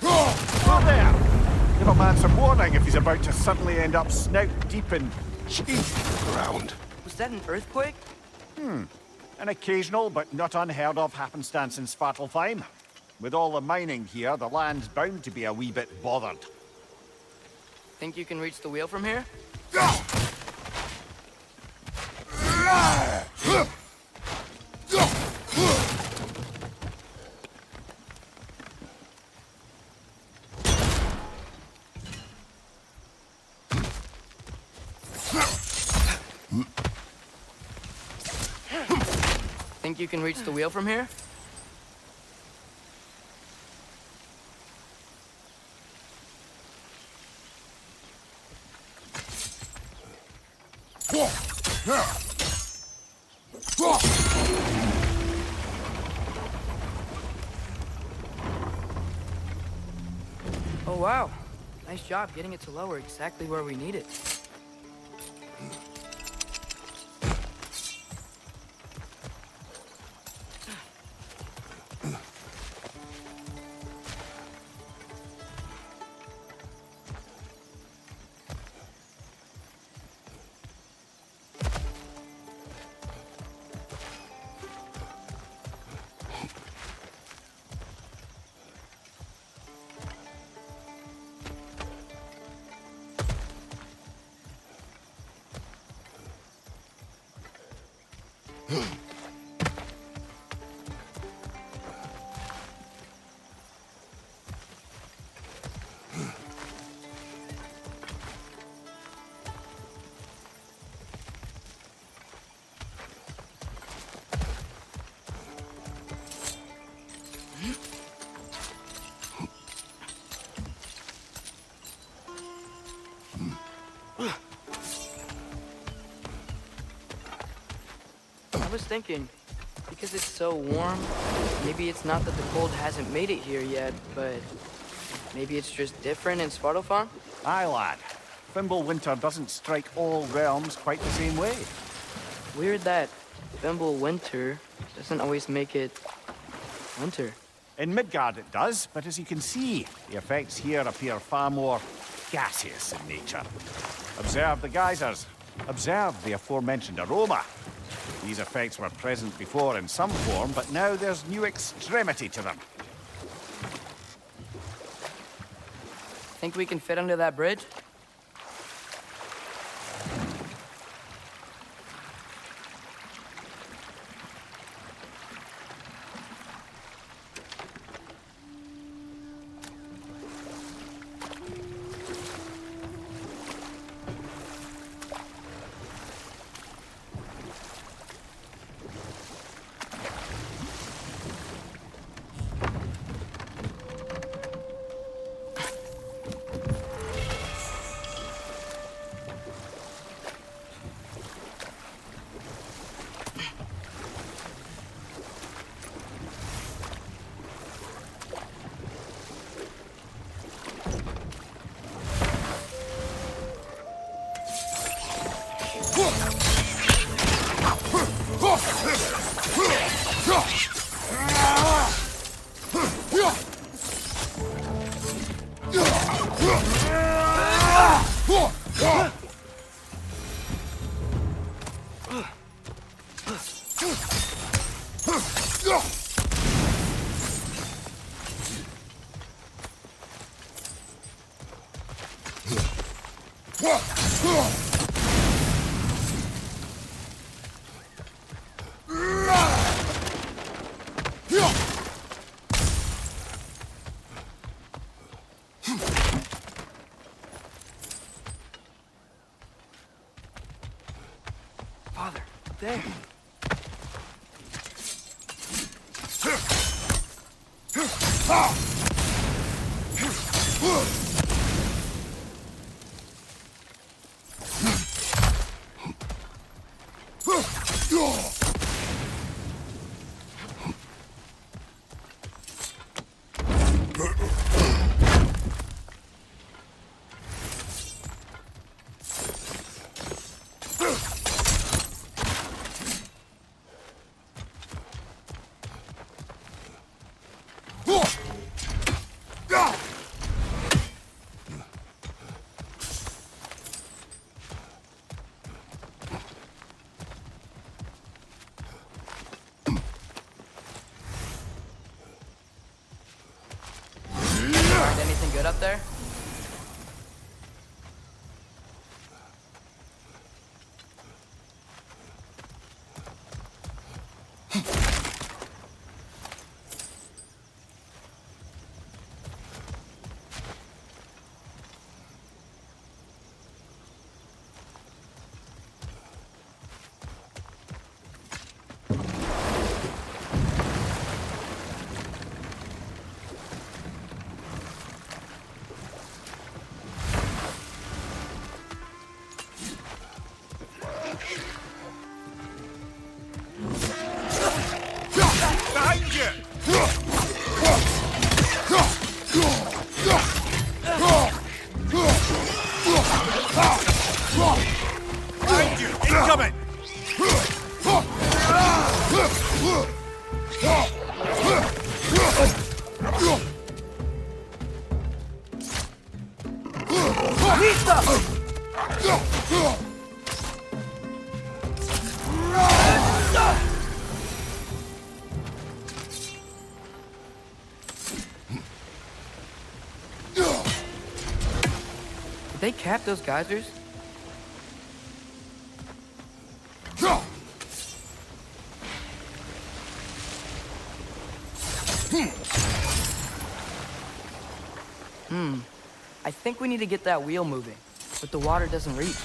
Oh, there! Give a man some warning if he's about to suddenly end up snout deep in cheese. Ground. Was that an earthquake? An occasional but not unheard of happenstance in Svartalfheim. With all the mining here, the land's bound to be a wee bit bothered. Think you can reach the wheel from here? Think you can reach the wheel from here? Oh wow, nice job getting it to lower exactly where we need it. I was thinking, because it's so warm, maybe it's not that the cold hasn't made it here yet, but maybe it's just different in Svartalfheim? Aye, lad. Fimbulwinter doesn't strike all realms quite the same way. Weird that Fimbulwinter doesn't always make it winter. In Midgard it does, but as you can see, the effects here appear far more gaseous in nature. Observe the geysers. Observe the aforementioned aroma. These effects were present before in some form, but now there's new extremity to them. Think we can fit under that bridge? Father, there. Find anything good up there? Behind you! Behind you! Incoming! Did they cap those geysers? I think we need to get that wheel moving, but the water doesn't reach.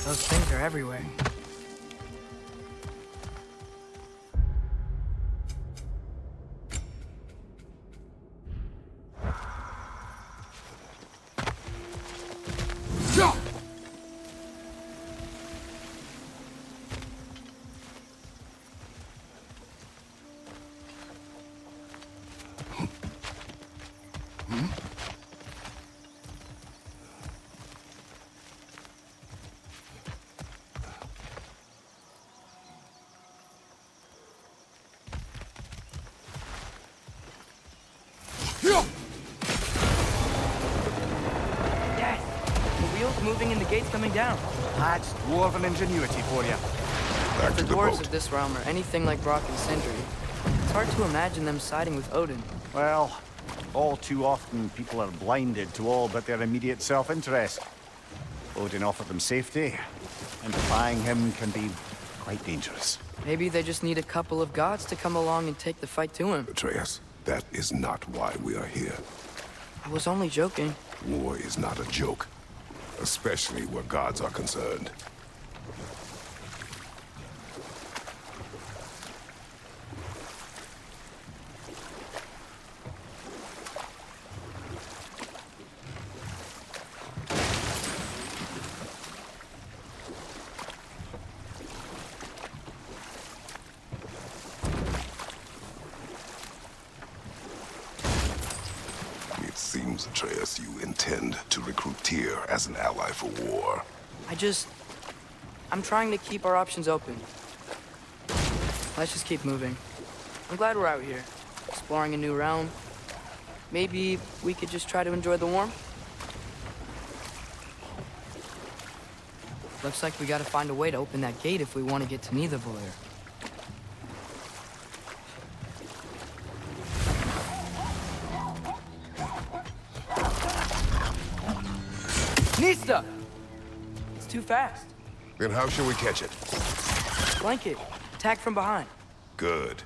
Those things are everywhere. Yes! The wheel's moving and the gate's coming down. That's dwarven ingenuity for you. Back If to the the dwarves boat. of this realm are anything like Brock and Sindri, it's hard to imagine them siding with Odin. Well, all too often people are blinded to all but their immediate self-interest. Odin offered them safety, and defying him can be quite dangerous. Maybe they just need a couple of gods to come along and take the fight to him. Atreus, that is not why we are here. I was only joking. War is not a joke, especially where gods are concerned. It seems, Atreus, you intend to recruit Tyr as an ally for war. I'm trying to keep our options open. Let's just keep moving. I'm glad we're out here, exploring a new realm. Maybe we could just try to enjoy the warmth? Looks like we gotta find a way to open that gate if we want to get to Nidavellir. Nista! It's too fast. Then how shall we catch it? Flank it. Attack from behind. Good.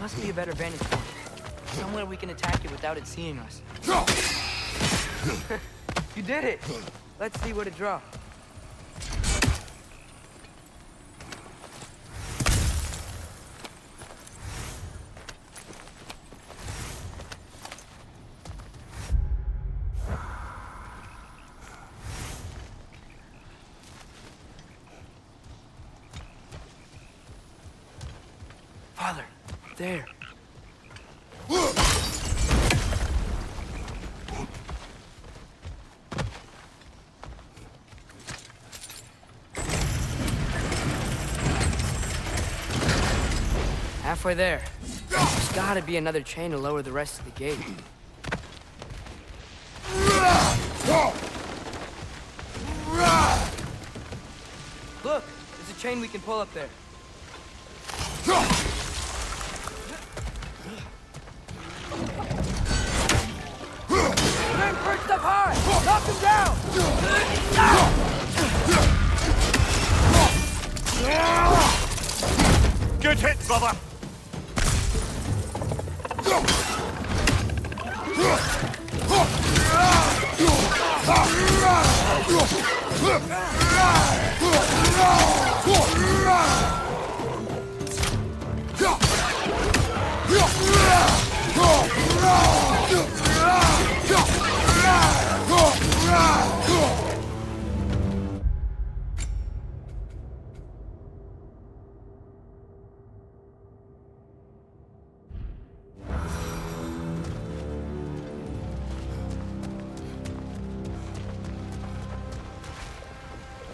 Must be a better vantage point. Somewhere we can attack it without it seeing us. You did it! Let's see what it draws. Father, there. Halfway there. There's gotta be another chain to lower the rest of the gate. Look, there's a chain we can pull up there. Man perched up high! Knock him down! Good hit, brother!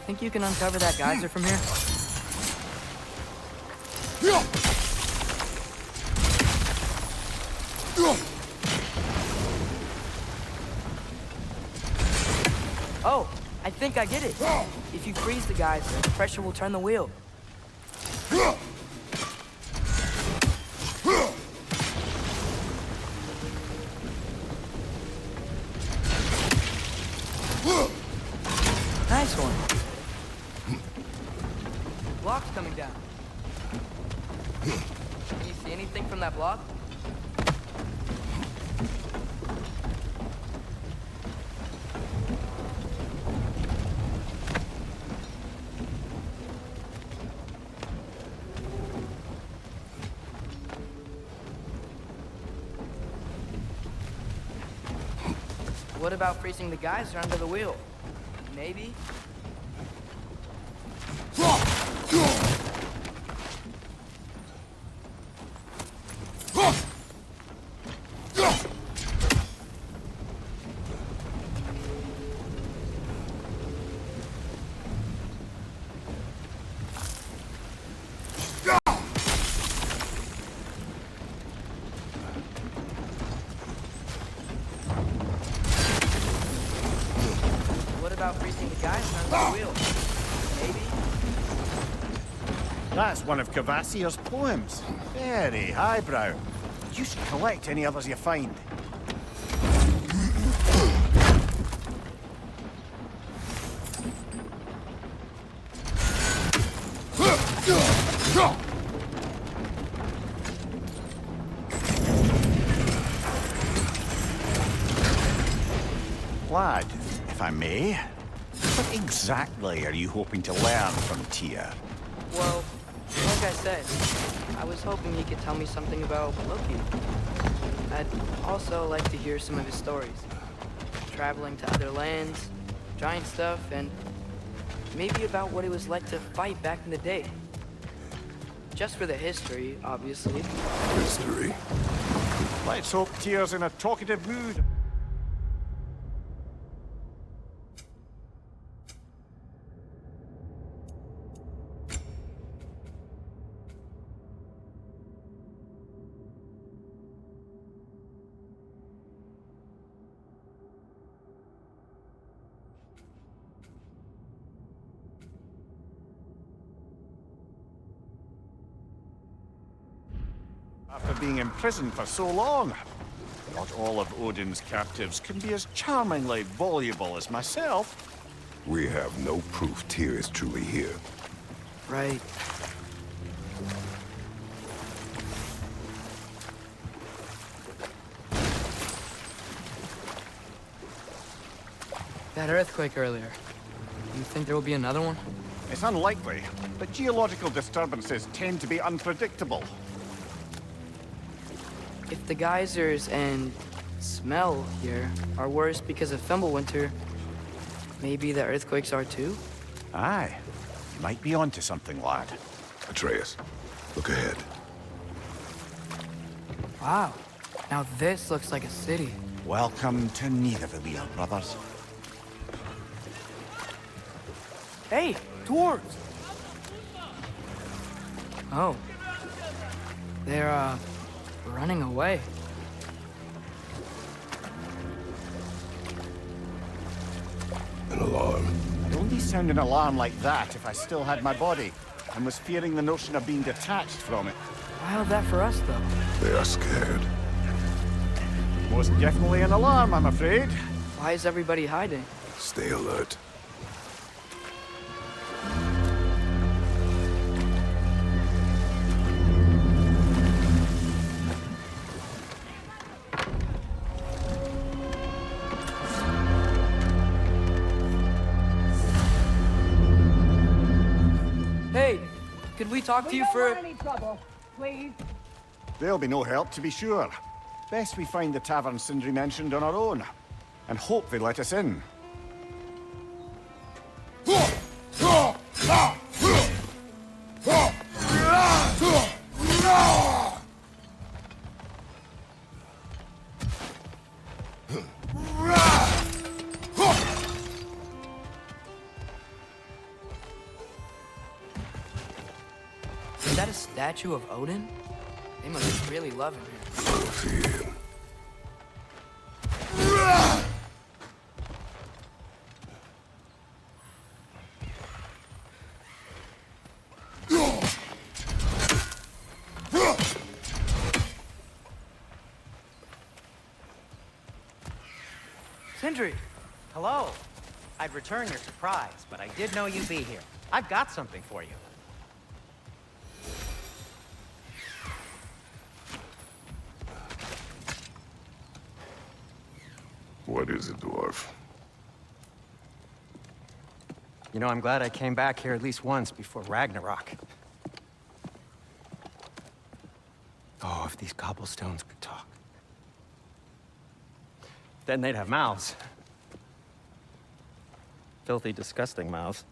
Think you can uncover that geyser from here? Oh, I think I get it. If you freeze the geyser, the pressure will turn the wheel. Nice one. Block's coming down. Can you see anything from that block? What about freezing the geyser under the wheel? Maybe? What about freezing the geyser under the wheel? Maybe? That's one of Cavassier's poems. Very highbrow. You should collect any others you find. Lad, if I may, what exactly are you hoping to learn from Tyr? Well, like I said, I was hoping he could tell me something about Loki. I'd also like to hear some of his stories. Traveling to other lands, giant stuff, and maybe about what it was like to fight back in the day. Just for the history, obviously. History. Let's hope Tyr's in a talkative mood. After being imprisoned for so long, not all of Odin's captives can be as charmingly voluble as myself. We have no proof Tyr is truly here. Right. That earthquake earlier. You think there will be another one? It's unlikely, but geological disturbances tend to be unpredictable. If the geysers and smell here are worse because of Fimbulwinter, maybe the earthquakes are too? Aye, you might be onto something, lad. Atreus, look ahead. Wow. Now this looks like a city. Welcome to Nidavellir, brothers. Hey, dwarves! Oh. They're, running away. An alarm. I'd only sound an alarm like that if I still had my body, and was fearing the notion of being detached from it. Wild that for us, though. They are scared. Most definitely an alarm, I'm afraid. Why is everybody hiding? Stay alert. Hey, could we talk to you don't for... want any trouble, please. There'll be no help, to be sure. Best we find the tavern Sindri mentioned on our own, and hope they let us in. Is that a statue of Odin? They must really love him here. Fear. Sindri! Hello. I'd return your surprise, but I did know you'd be here. I've got something for you. What is it, dwarf? You know, I'm glad I came back here at least once before Ragnarok. Oh, if these cobblestones could talk. Then they'd have mouths. Filthy, disgusting mouth.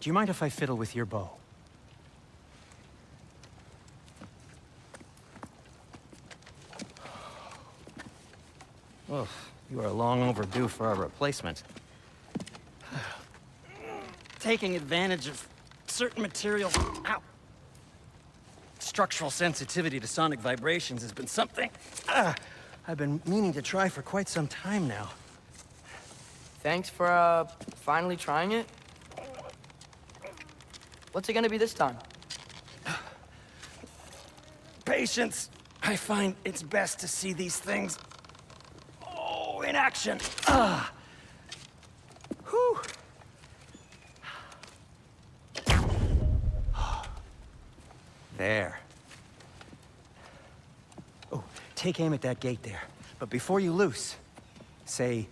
Do you mind if I fiddle with your bow? Oh, you are long overdue for a replacement. Taking advantage of certain materials. Ow! Structural sensitivity to sonic vibrations has been something I've been meaning to try for quite some time now. Thanks for, finally trying it. What's it gonna be this time? Patience. I find it's best to see these things, in action. Whew. There. Oh, take aim at that gate there. But before you loose, say,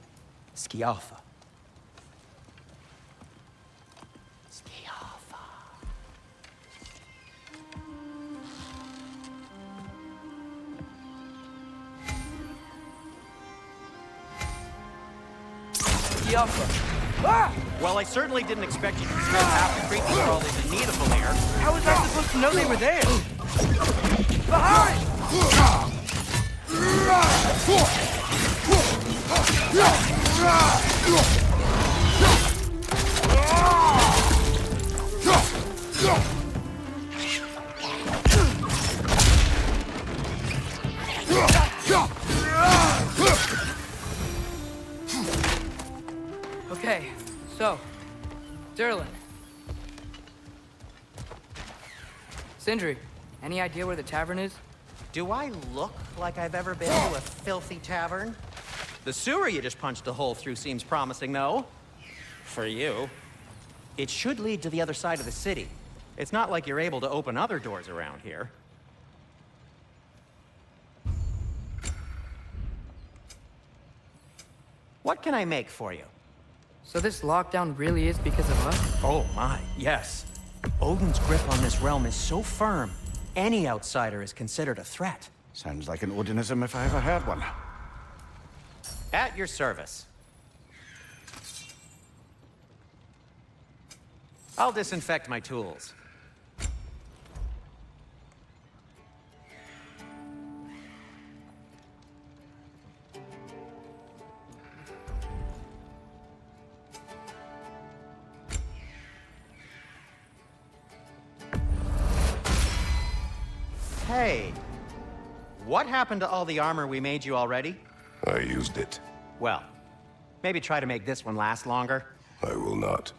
Skialfa. Skialfa. Skialfa. Ah! Well, I certainly didn't expect you to spend half the creepy crawlies in need of them here. How was I supposed to know they were there? Behind! Okay, so, Durlin. Sindri, any idea where the tavern is? Do I look like I've ever been to a filthy tavern? The sewer you just punched a hole through seems promising, though. For you. It should lead to the other side of the city. It's not like you're able to open other doors around here. What can I make for you? So this lockdown really is because of us? Oh my, yes. Odin's grip on this realm is so firm, any outsider is considered a threat. Sounds like an Odinism if I ever heard one. At your service. I'll disinfect my tools. Hey, what happened to all the armor we made you already? I used it. Well, maybe try to make this one last longer. I will not.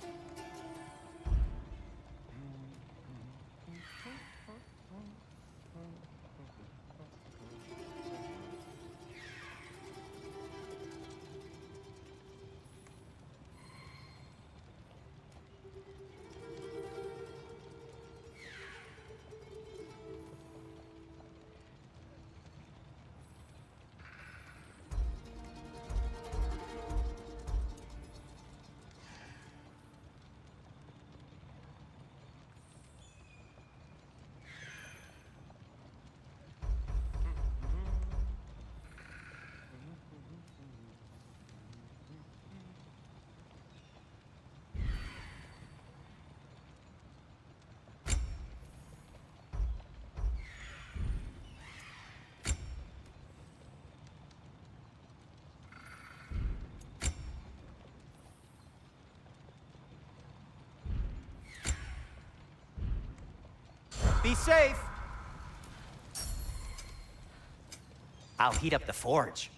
Be safe. I'll heat up the forge.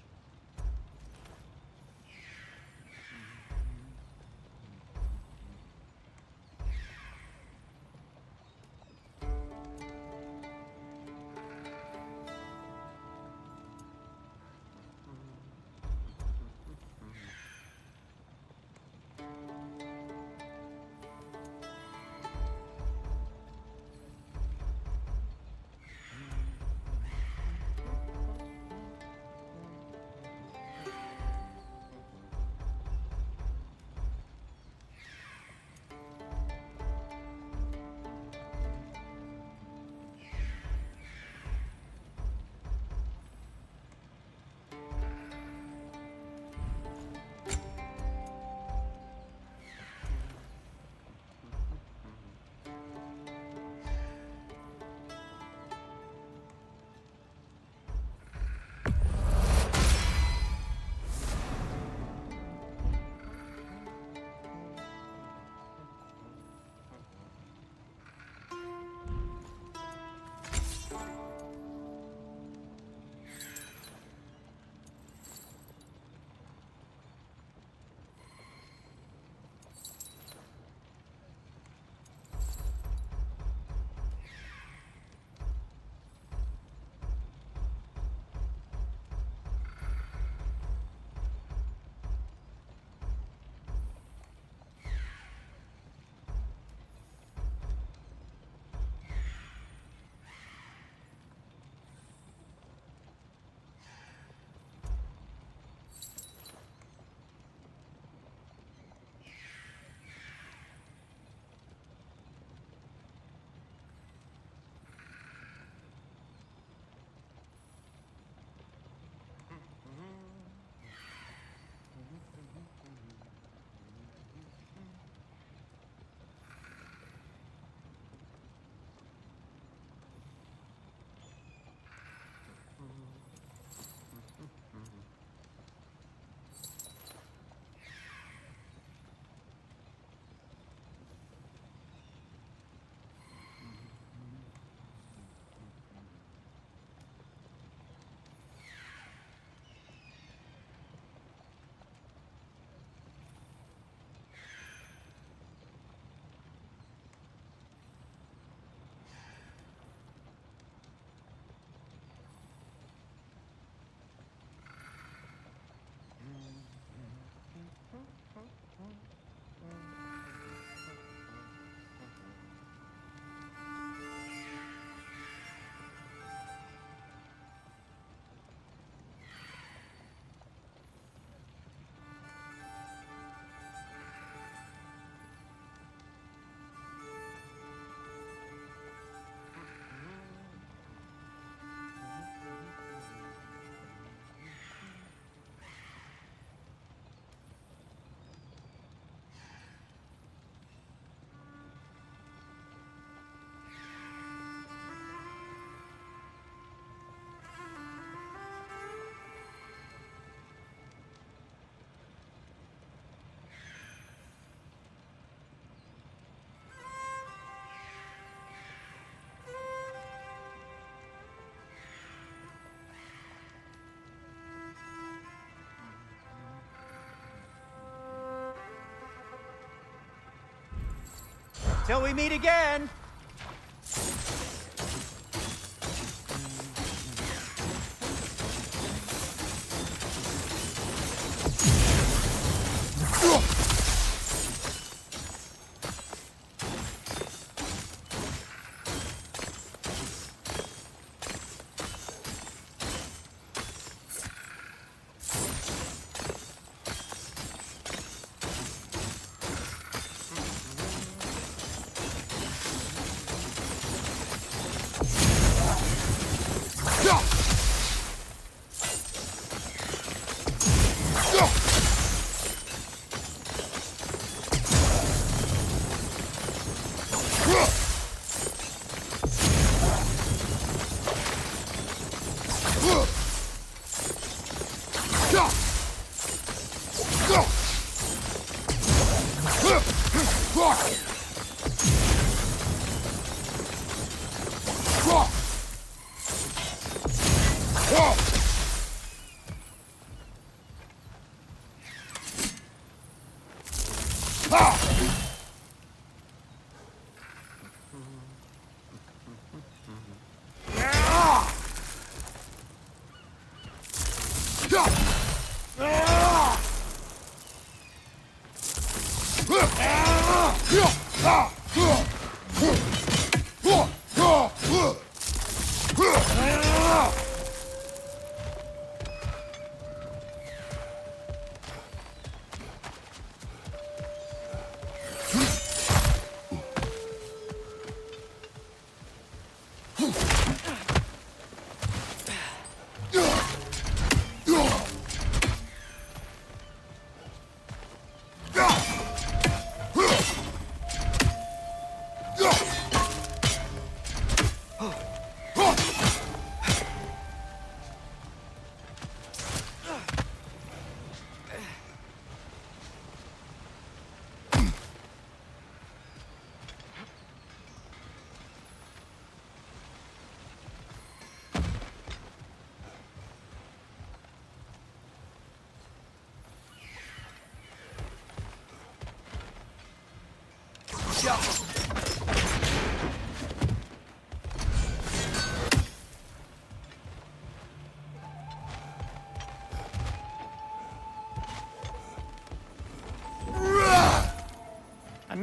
Till we meet again!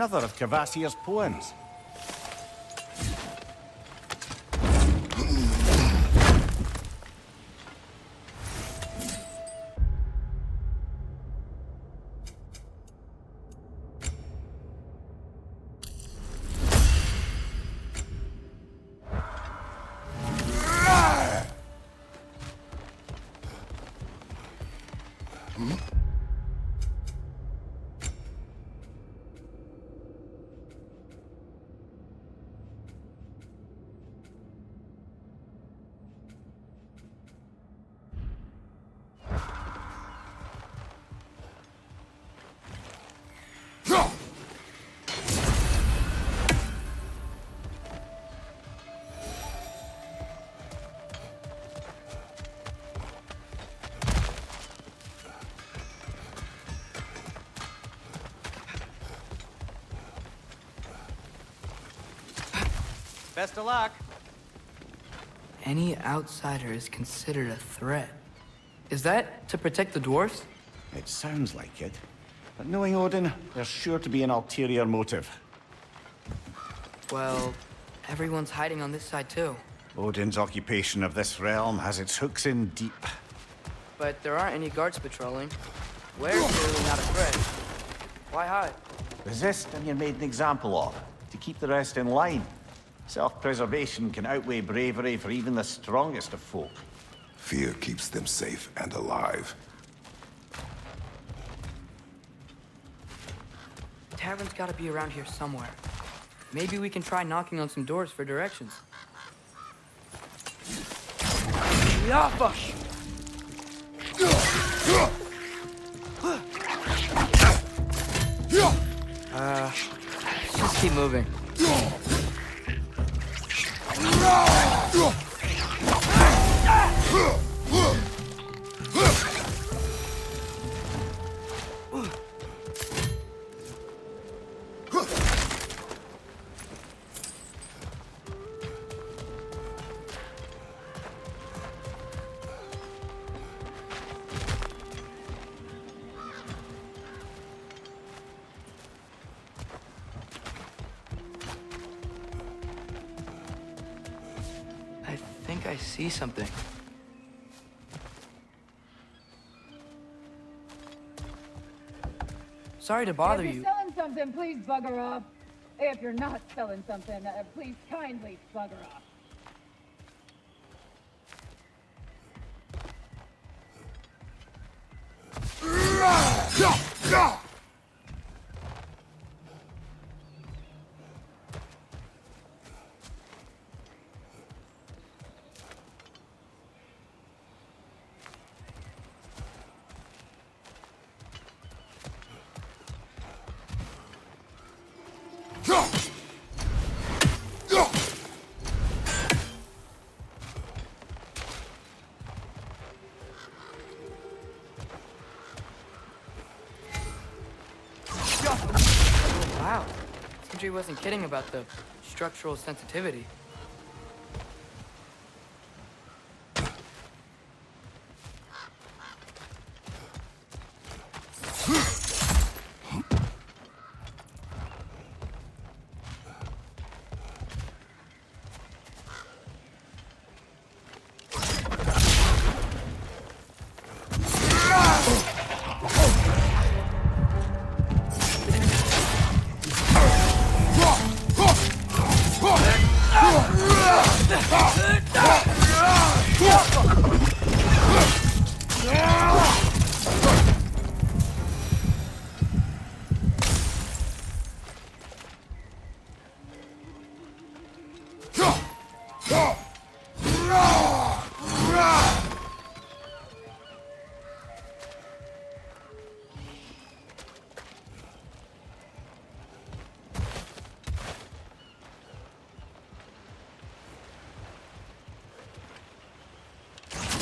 Another of Kvasir's poems. Best of luck. Any outsider is considered a threat. Is that to protect the dwarves? It sounds like it. But knowing Odin, there's sure to be an ulterior motive. Well, everyone's hiding on this side too. Odin's occupation of this realm has its hooks in deep. But there aren't any guards patrolling. We're clearly not a threat. Why hide? Resist and you're made an example of, to keep the rest in line. Self-preservation can outweigh bravery for even the strongest of folk. Fear keeps them safe and alive. Tavern's gotta be around here somewhere. Maybe we can try knocking on some doors for directions. Yafash! Let's just keep moving. I see something. Sorry to bother If you. you're selling something, please bugger off. If you're not selling something, please kindly bugger off. Wow. Sindri wasn't kidding about the structural sensitivity.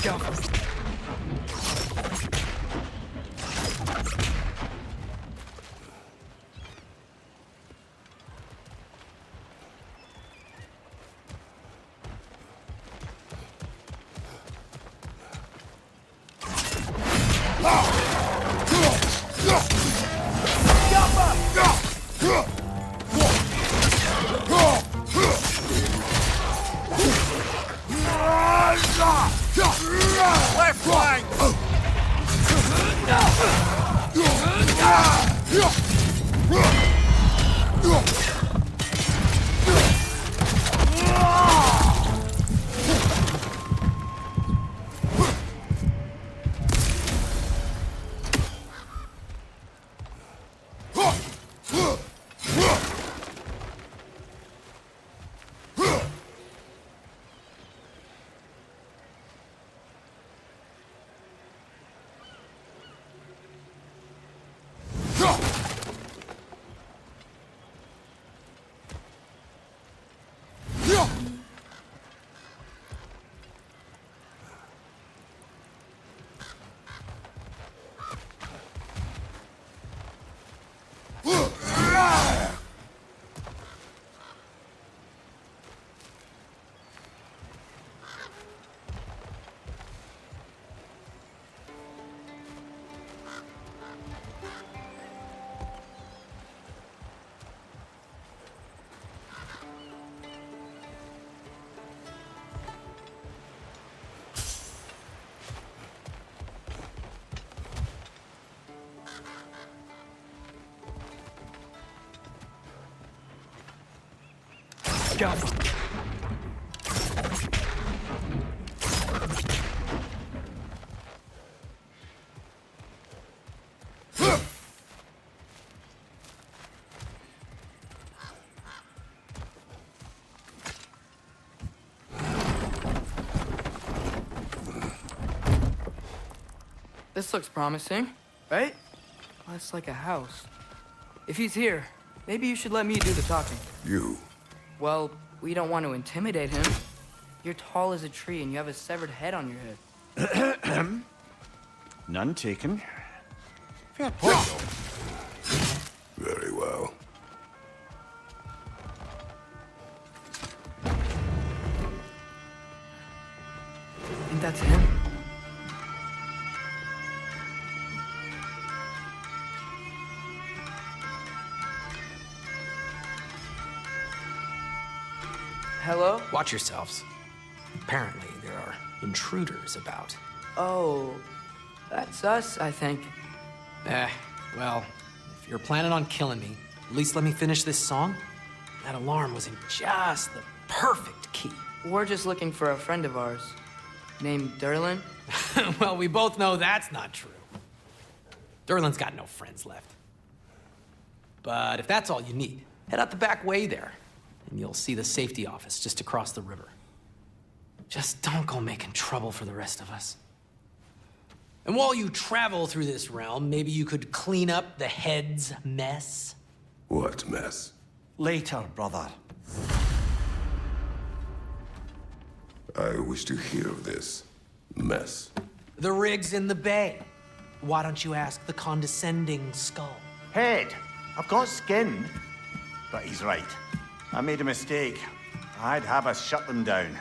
Go. Left flank! Go. This looks promising, right? Well, it's like a house. If he's here, maybe you should let me do the talking. You. Well, we don't want to intimidate him. You're tall as a tree and you have a severed head on your head. None taken. Fair point, though. Very well. I think that's him. Hello? Watch yourselves. Apparently, there are intruders about. Oh, that's us, I think. Well, if you're planning on killing me, at least let me finish this song. That alarm was in just the perfect key. We're just looking for a friend of ours named Derlin. Well, we both know that's not true. Derlin's got no friends left. But if that's all you need, head out the back way there, and you'll see the safety office just across the river. Just don't go making trouble for the rest of us. And while you travel through this realm, maybe you could clean up the head's mess? What mess? Later, brother. I wish to hear of this mess. The rig's in the bay. Why don't you ask the condescending skull? Head, I've got skin. But he's right. I made a mistake. I'd have us shut them down.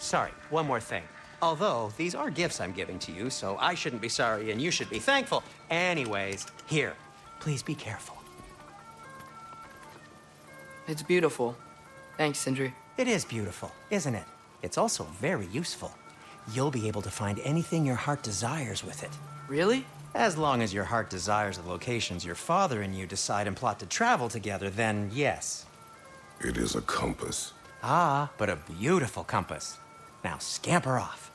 sorry, one more thing. Although, these are gifts I'm giving to you, so I shouldn't be sorry and you should be thankful. Anyways, here, please be careful. It's beautiful. Thanks, Sindri. It is beautiful, isn't it? It's also very useful. You'll be able to find anything your heart desires with it. Really? As long as your heart desires the locations your father and you decide and plot to travel together, then yes. It is a compass. Ah, but a beautiful compass. Now scamper off.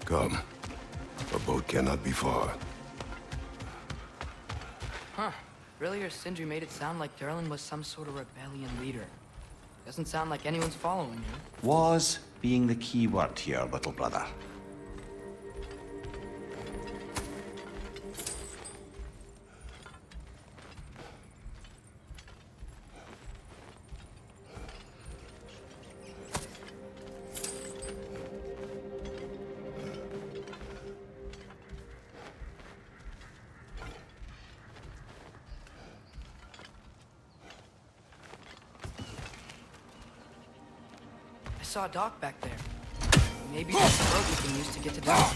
Come. A boat cannot be far. Huh. Earlier, Sindri made it sound like Durlin was some sort of rebellion leader. Doesn't sound like anyone's following him. Was being the key word here, little brother. I saw a dock back there. Maybe that's the boat we can use to get to Dallas.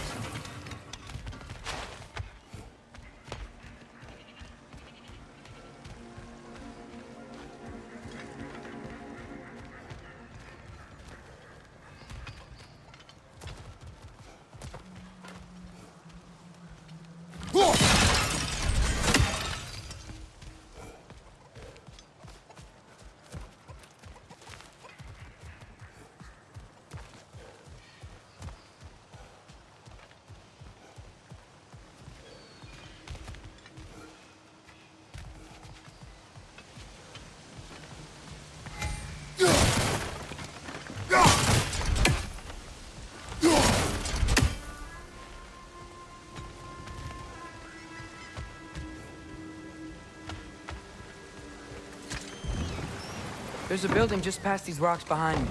There's a building just past these rocks behind me.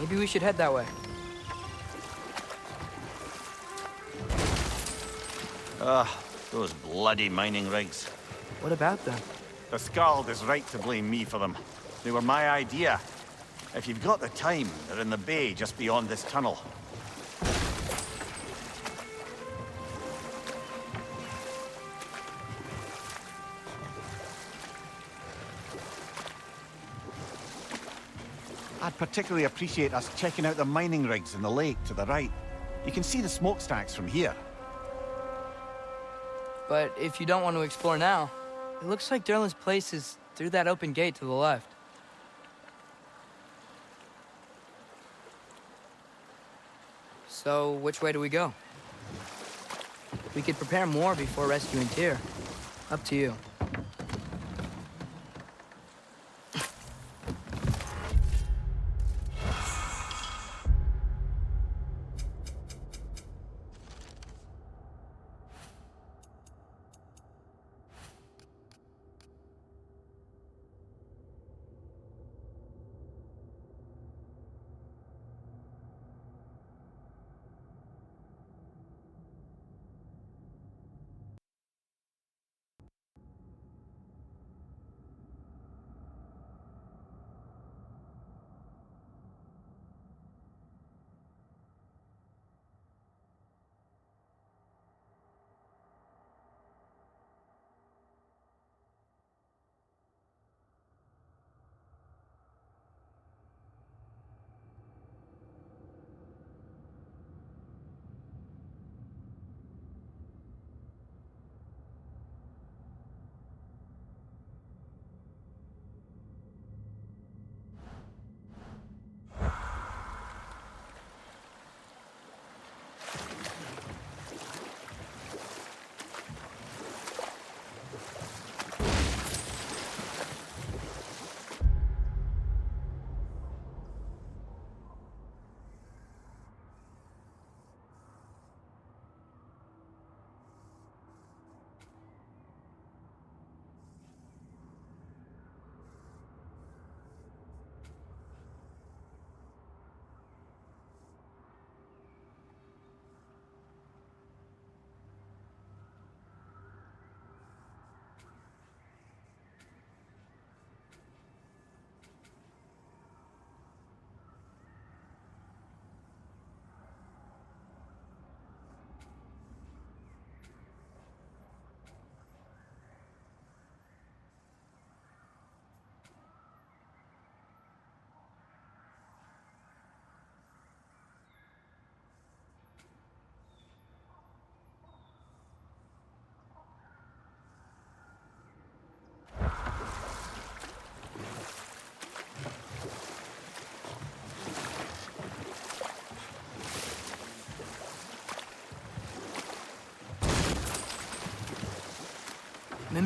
Maybe we should head that way. Those bloody mining rigs. What about them? The Skald is right to blame me for them. They were my idea. If you've got the time, they're in the bay just beyond this tunnel. I'd particularly appreciate us checking out the mining rigs in the lake to the right. You can see the smokestacks from here. But if you don't want to explore now, it looks like Durlin's place is through that open gate to the left. So, which way do we go? We could prepare more before rescuing Tyr. Up to you.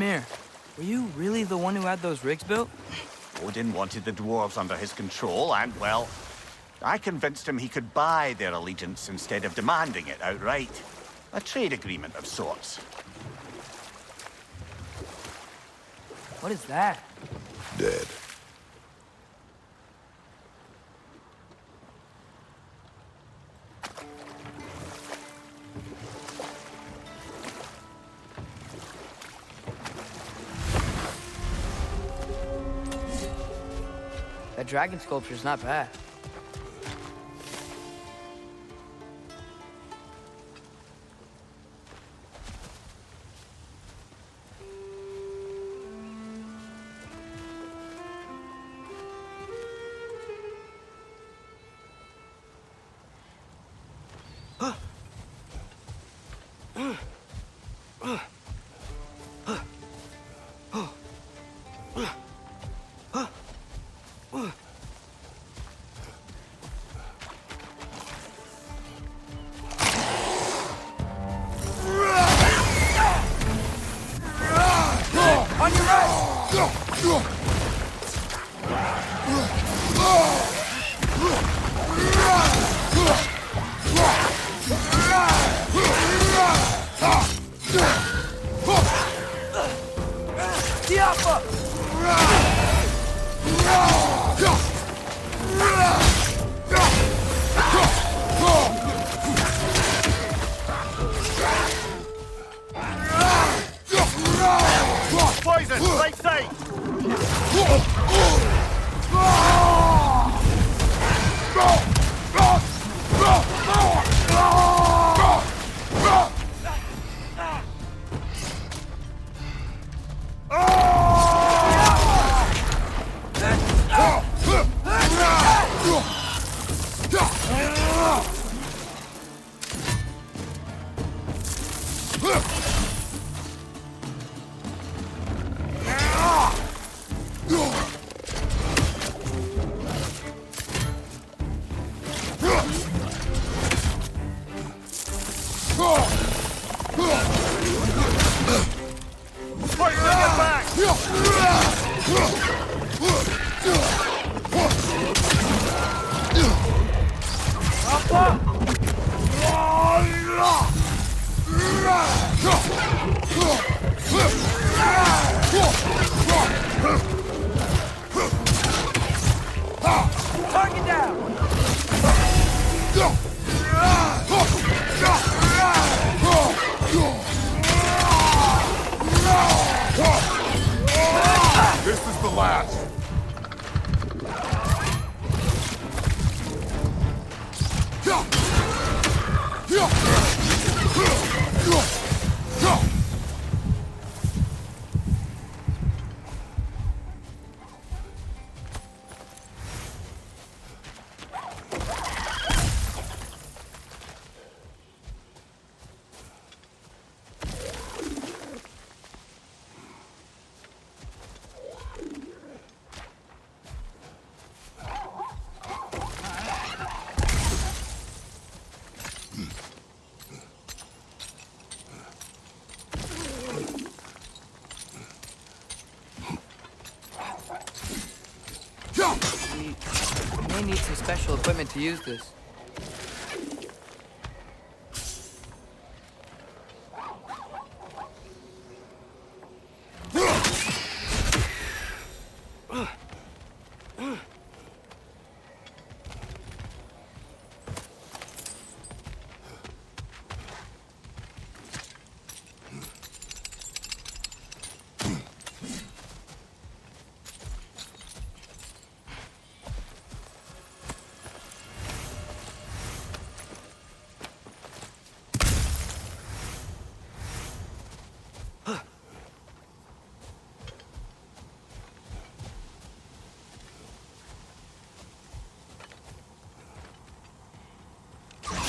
Mimir, were you really the one who had those rigs built? Odin wanted the dwarves under his control, and, well, I convinced him he could buy their allegiance instead of demanding it outright. A trade agreement of sorts. What is that? Dead. That dragon sculpture's not bad. Poison! Right side! Target down! This is the last. We may need some special equipment to use this.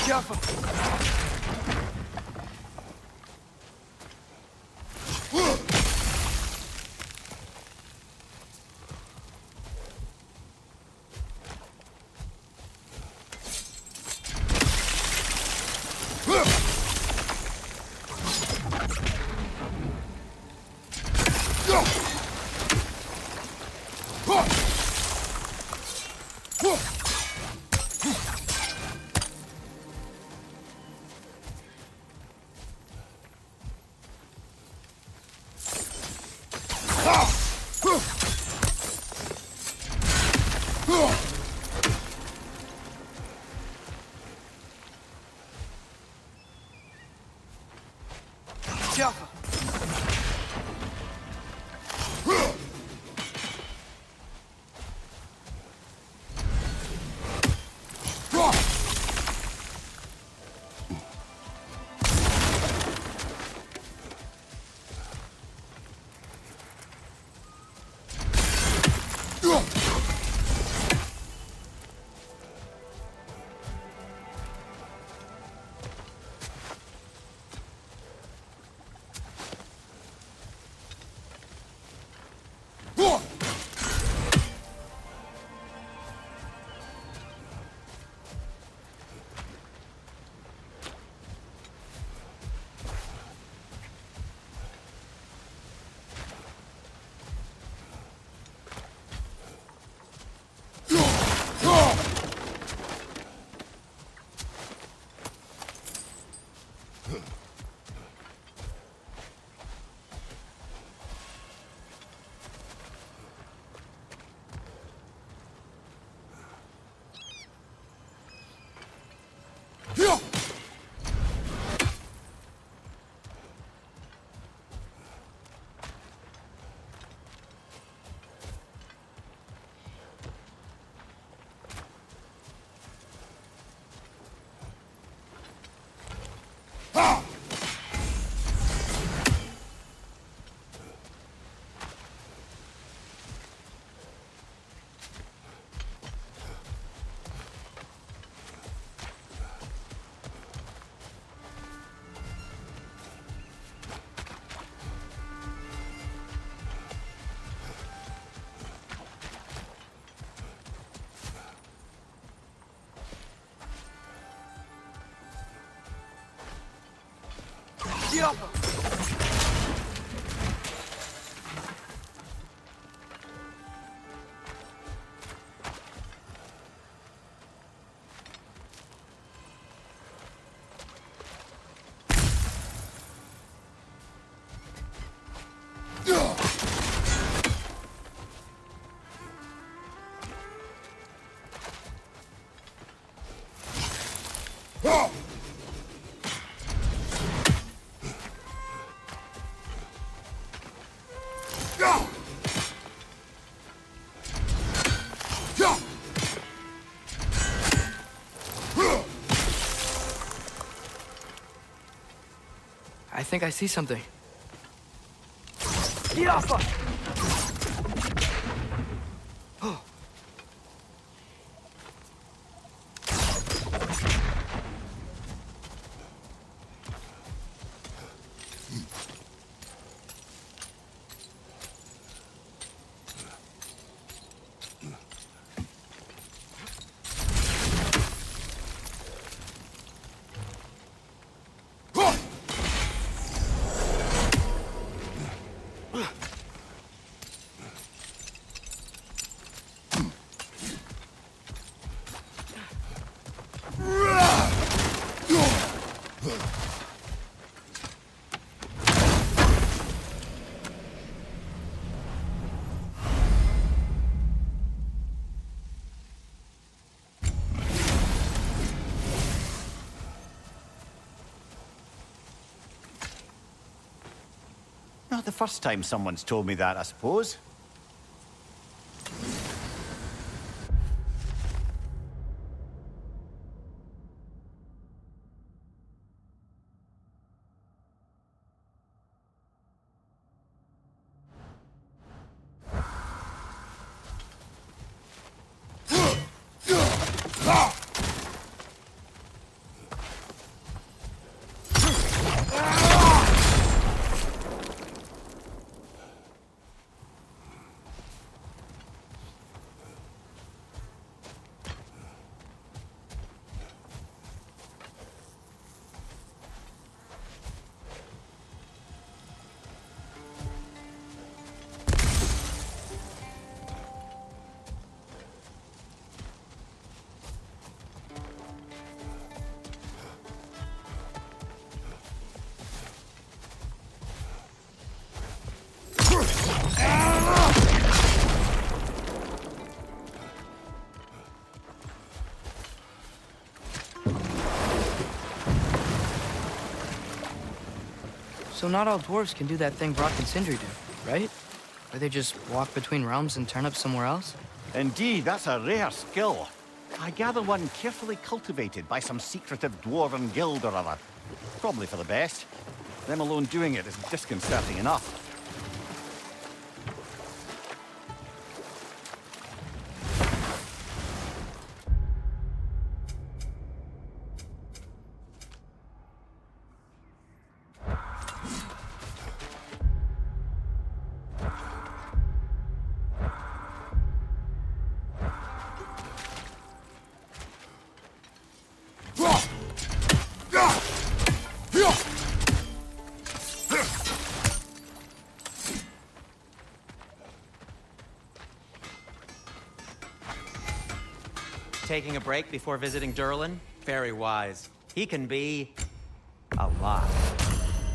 Careful. Jaffa! I think I see something. Jaffa! Not the first time someone's told me that, I suppose. So not all dwarves can do that thing Brock and Sindri do, right? Where they just walk between realms and turn up somewhere else? Indeed, that's a rare skill. I gather one carefully cultivated by some secretive dwarven guild or other. Probably for the best. Them alone doing it is disconcerting enough. Taking a break before visiting Durlin? Very wise. He can be... a lot.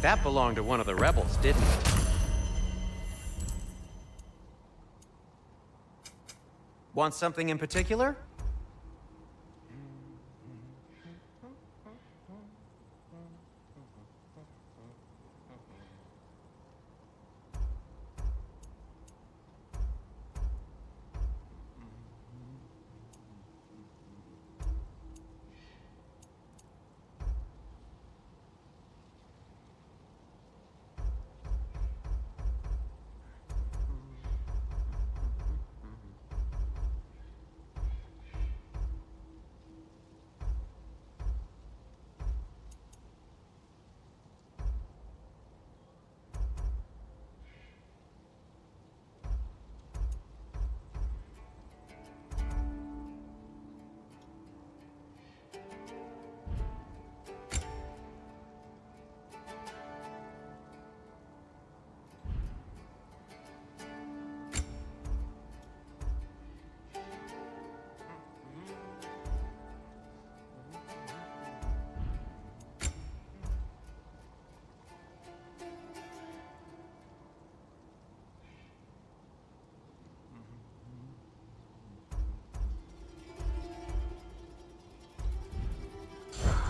That belonged to one of the rebels, didn't it? Want something in particular?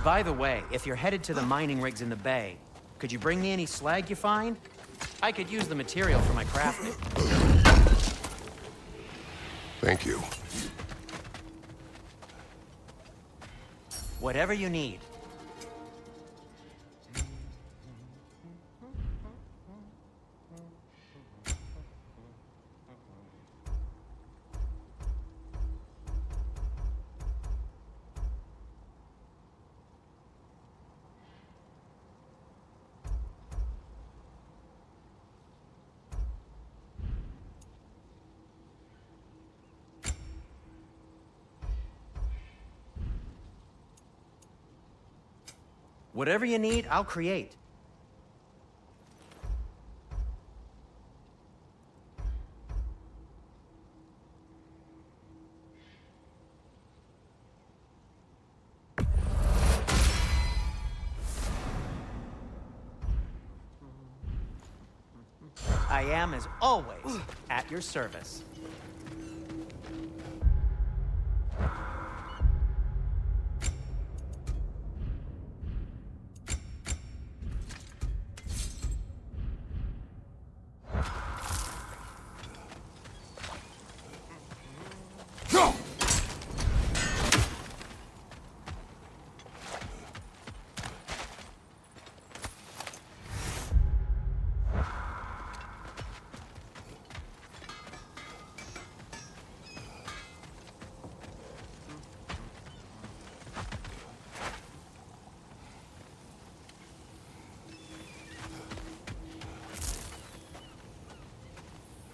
By the way, if you're headed to the mining rigs in the bay, could you bring me any slag you find? I could use the material for my crafting. Thank you. Whatever you need. Whatever you need, I'll create. I am, as always, at your service.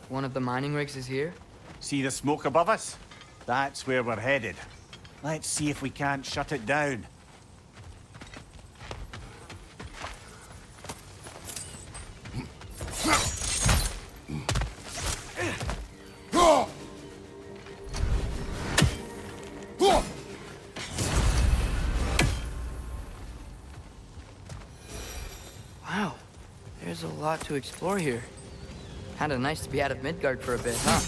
One of the mining rigs is here? See the smoke above us? That's where we're headed. Let's see if we can't shut it down. Wow, there's a lot to explore here. Kinda nice to be out of Midgard for a bit, huh?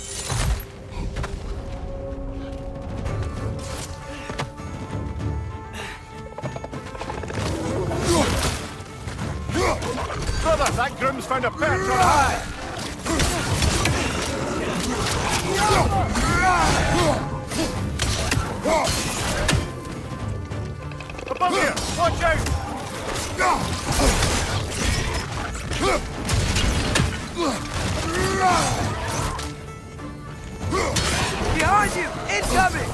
Brother! that groom's found a perch on high! Above you! Watch out! Behind you! Incoming!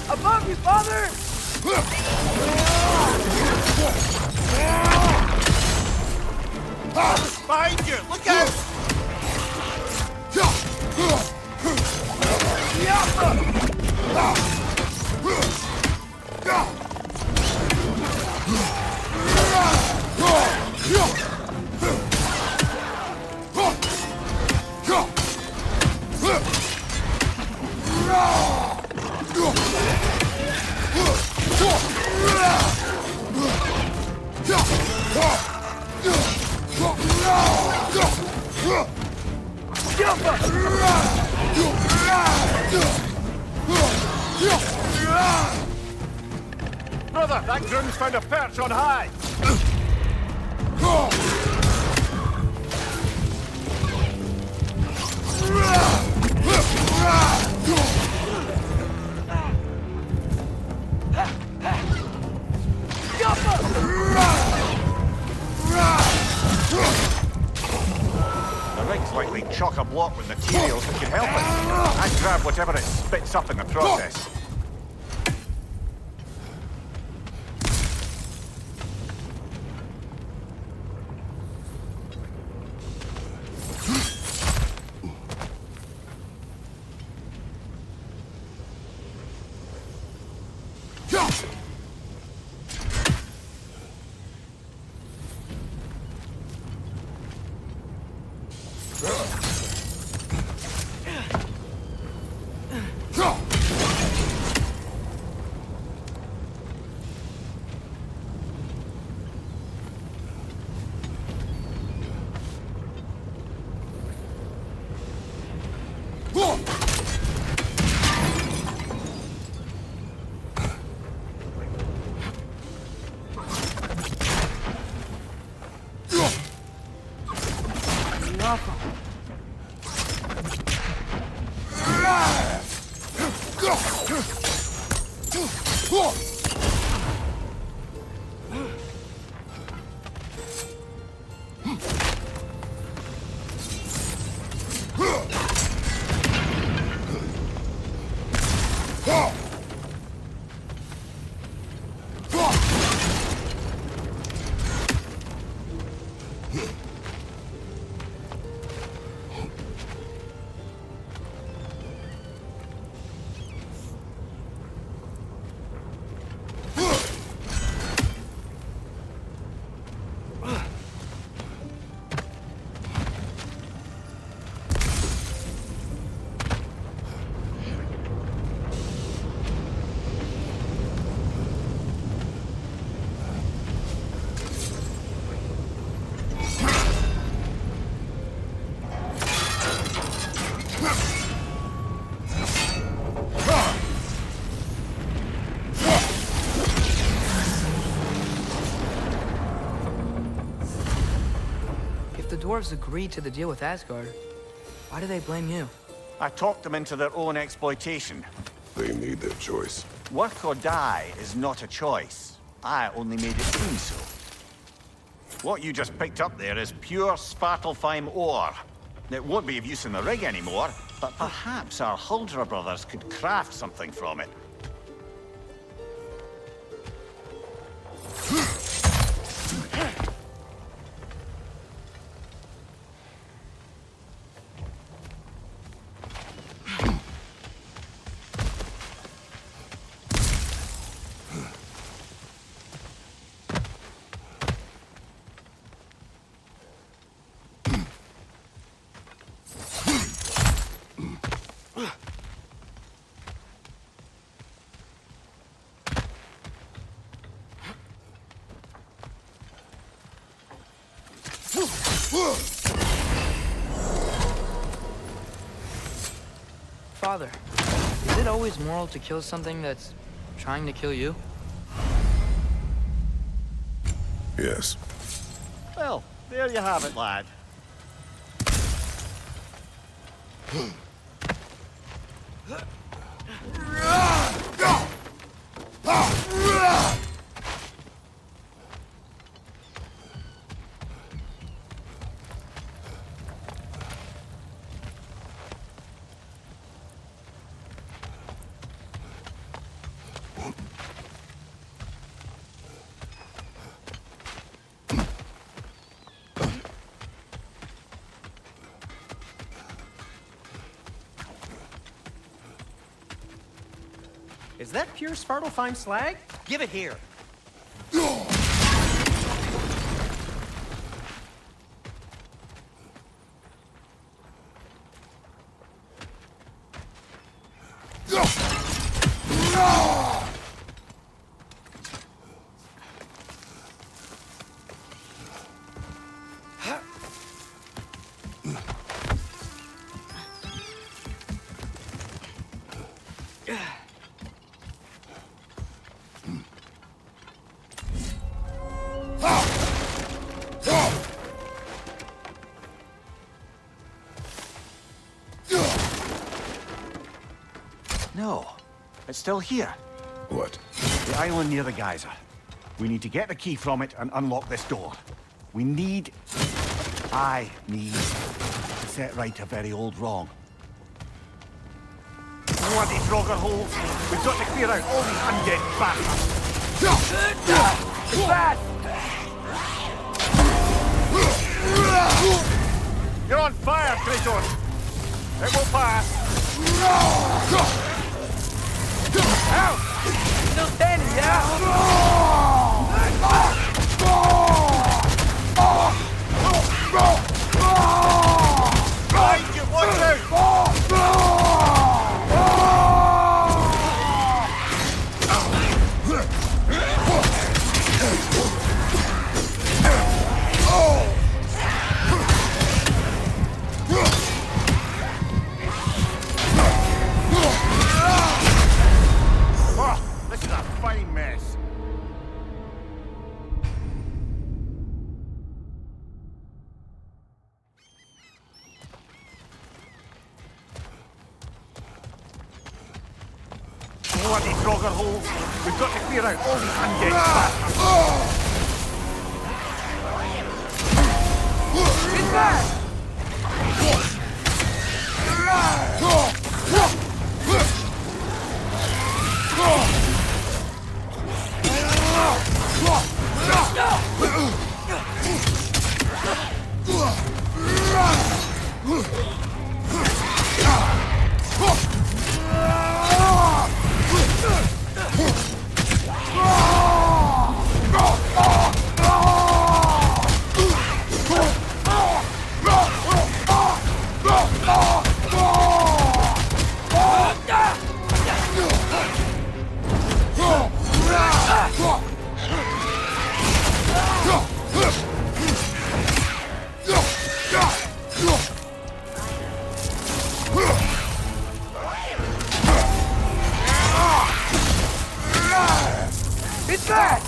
Above you, father! Behind you! Look out! Brother, that groom's found a perch on high! The rig's likely chock-a-block with materials that could help us. I'd grab whatever it spits up in the process. If the dwarves agreed to the deal with Asgard, why do they blame you? I talked them into their own exploitation. They made their choice. Work or die is not a choice. I only made it seem so. What you just picked up there is pure Svartalfheim ore. It won't be of use in the rig anymore, but perhaps our Huldra brothers could craft something from it. Father, is it always moral to kill something that's trying to kill you? Yes. Well, there you have it, lad. Is that pure Svartalfheim slag? Give it here. No, it's still here. What? The island near the geyser. We need to get the key from it and unlock this door. I need to set right a very old wrong. Bloody Draugr holes! We've got to clear out all these undead bastards! You're on fire, Kratos! It will pass! Out! Still standing, yeah? Behind you, watch out! Oh, this is a fine mess. Bloody Draugr holes! We've got to clear out all these undead bastards! Get back! It's back!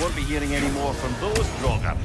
Won't be hearing any more from those Draugr.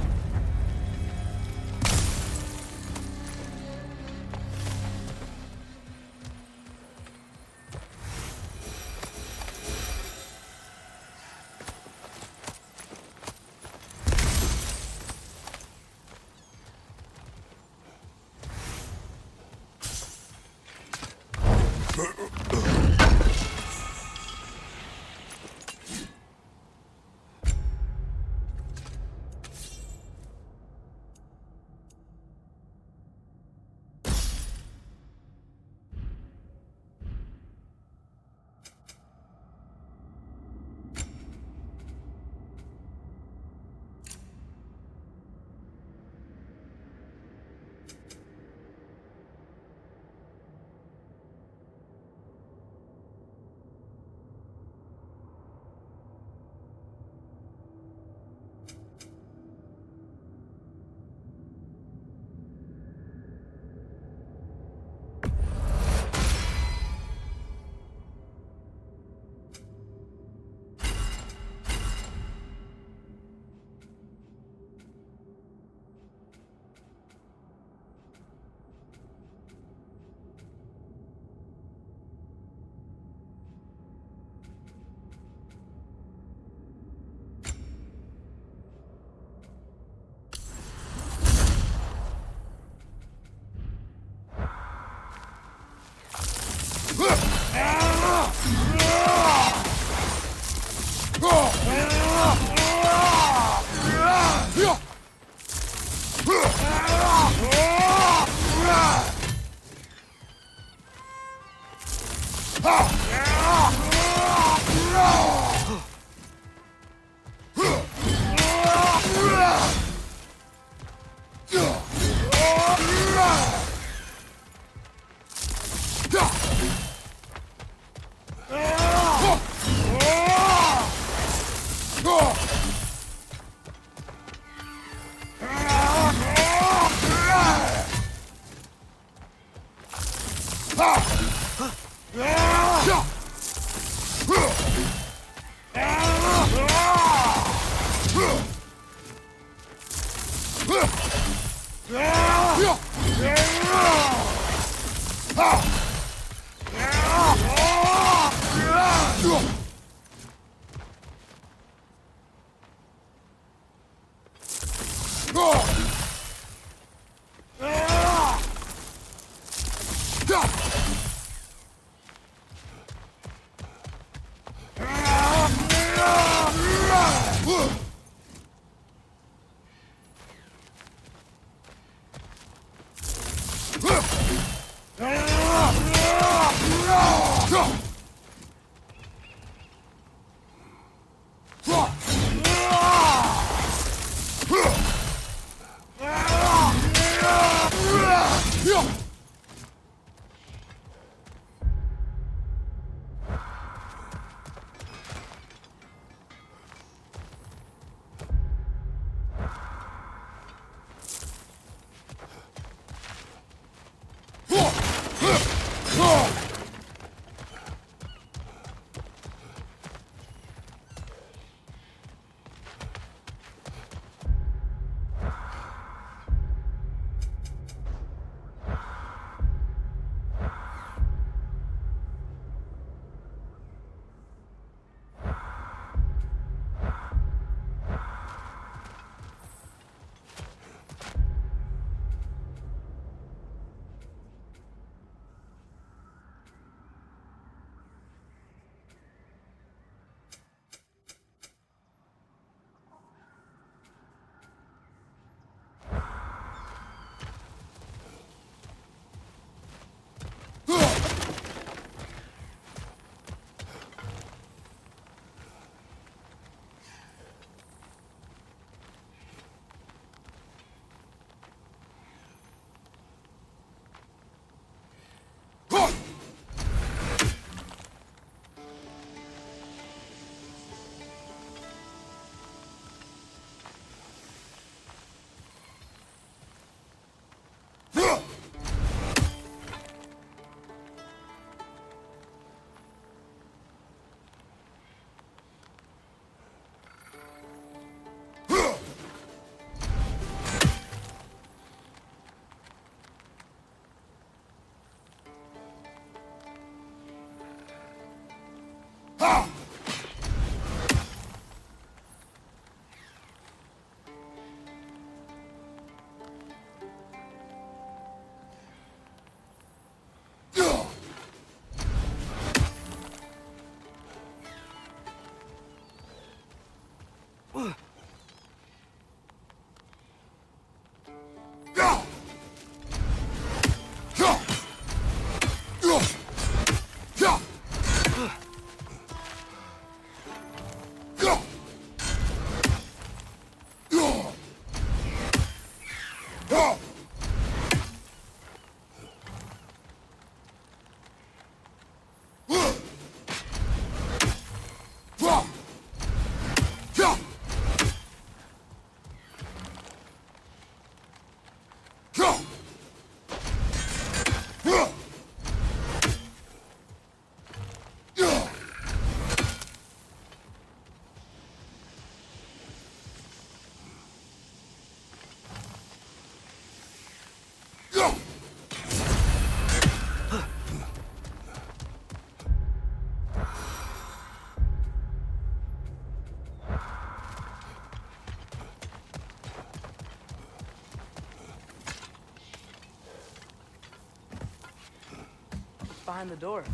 behind the door?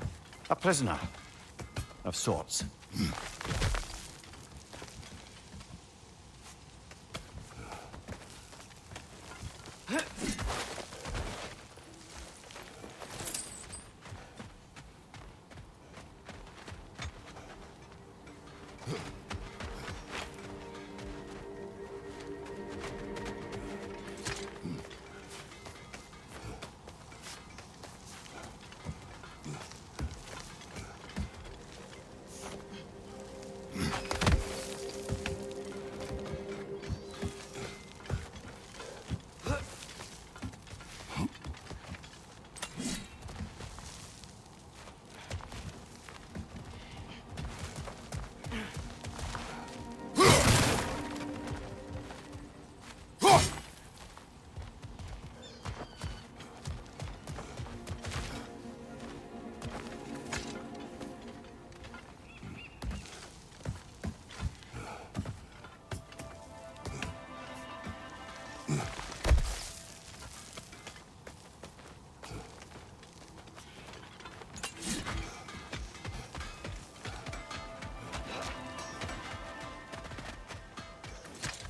A prisoner. Of sorts.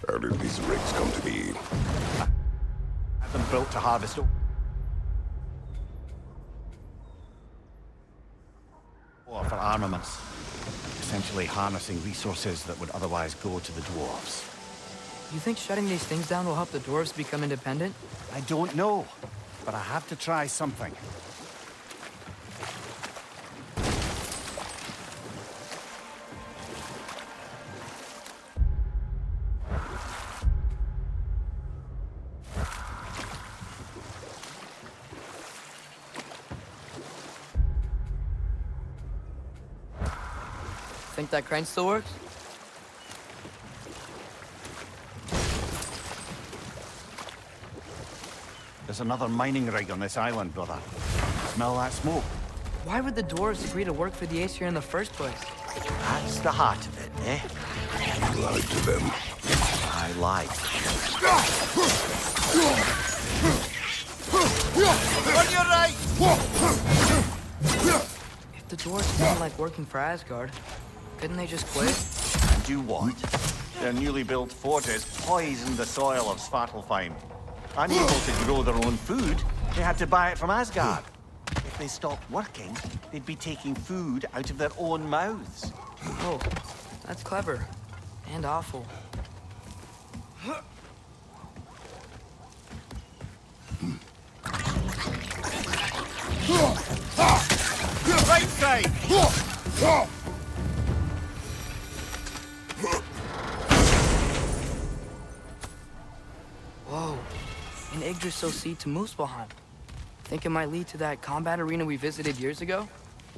How did these rigs come to be? Had them built to harvest ore for armaments. Essentially harnessing resources that would otherwise go to the dwarves. You think shutting these things down will help the dwarves become independent? I don't know, but I have to try something. Think that crane still works? There's another mining rig on this island, brother. Smell that smoke? Why would the dwarves agree to work for the Aesir in the first place? That's the heart of it, eh? You lied to them. I lied. On your right! If the dwarves didn't like working for Asgard, couldn't they just quit? And do what? Their newly built fortress poisoned the soil of Svartalfheim. Unable to grow their own food, they had to buy it from Asgard. If they stopped working, they'd be taking food out of their own mouths. Oh, that's clever. And awful. Right side! Whoa. An Yggdrasil seed to Muspelheim. Think it might lead to that combat arena we visited years ago?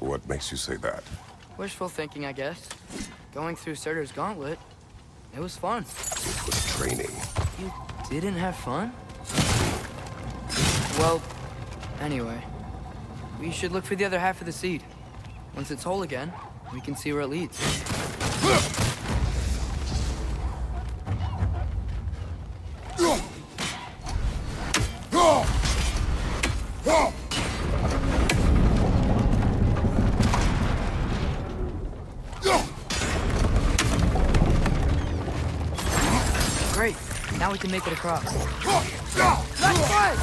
What makes you say that? Wishful thinking, I guess. Going through Surtur's gauntlet, it was fun. It was training. You didn't have fun? Well, anyway. We should look for the other half of the seed. Once it's whole again, we can see where it leads. Great. Now we can make it across. Let's fight!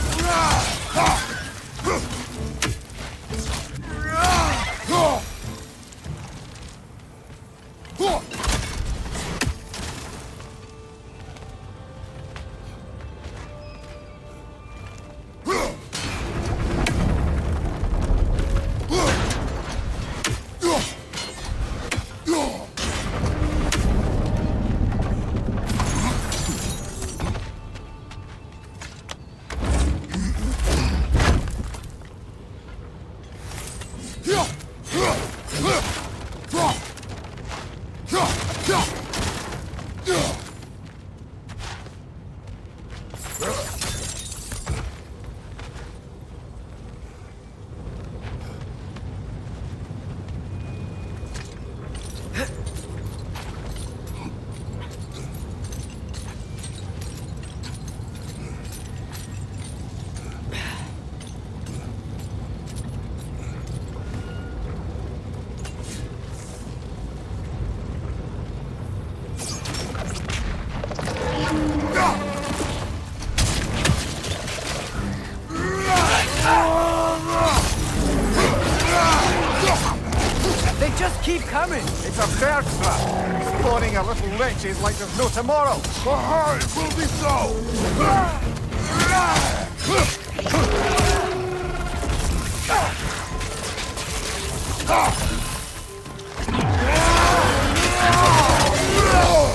keep coming! It's a bird trap, spawning our little wretches like there's no tomorrow. Behind will be so!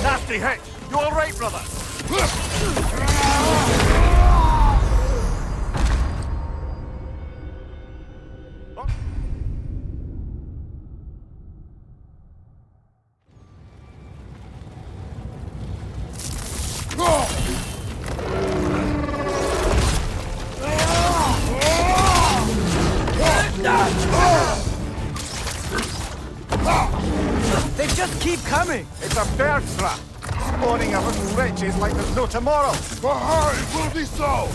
Nasty hit! You all right, brother? They just keep coming! It's a bird trap, spawning our little wretches like there's no tomorrow. Behind will be so!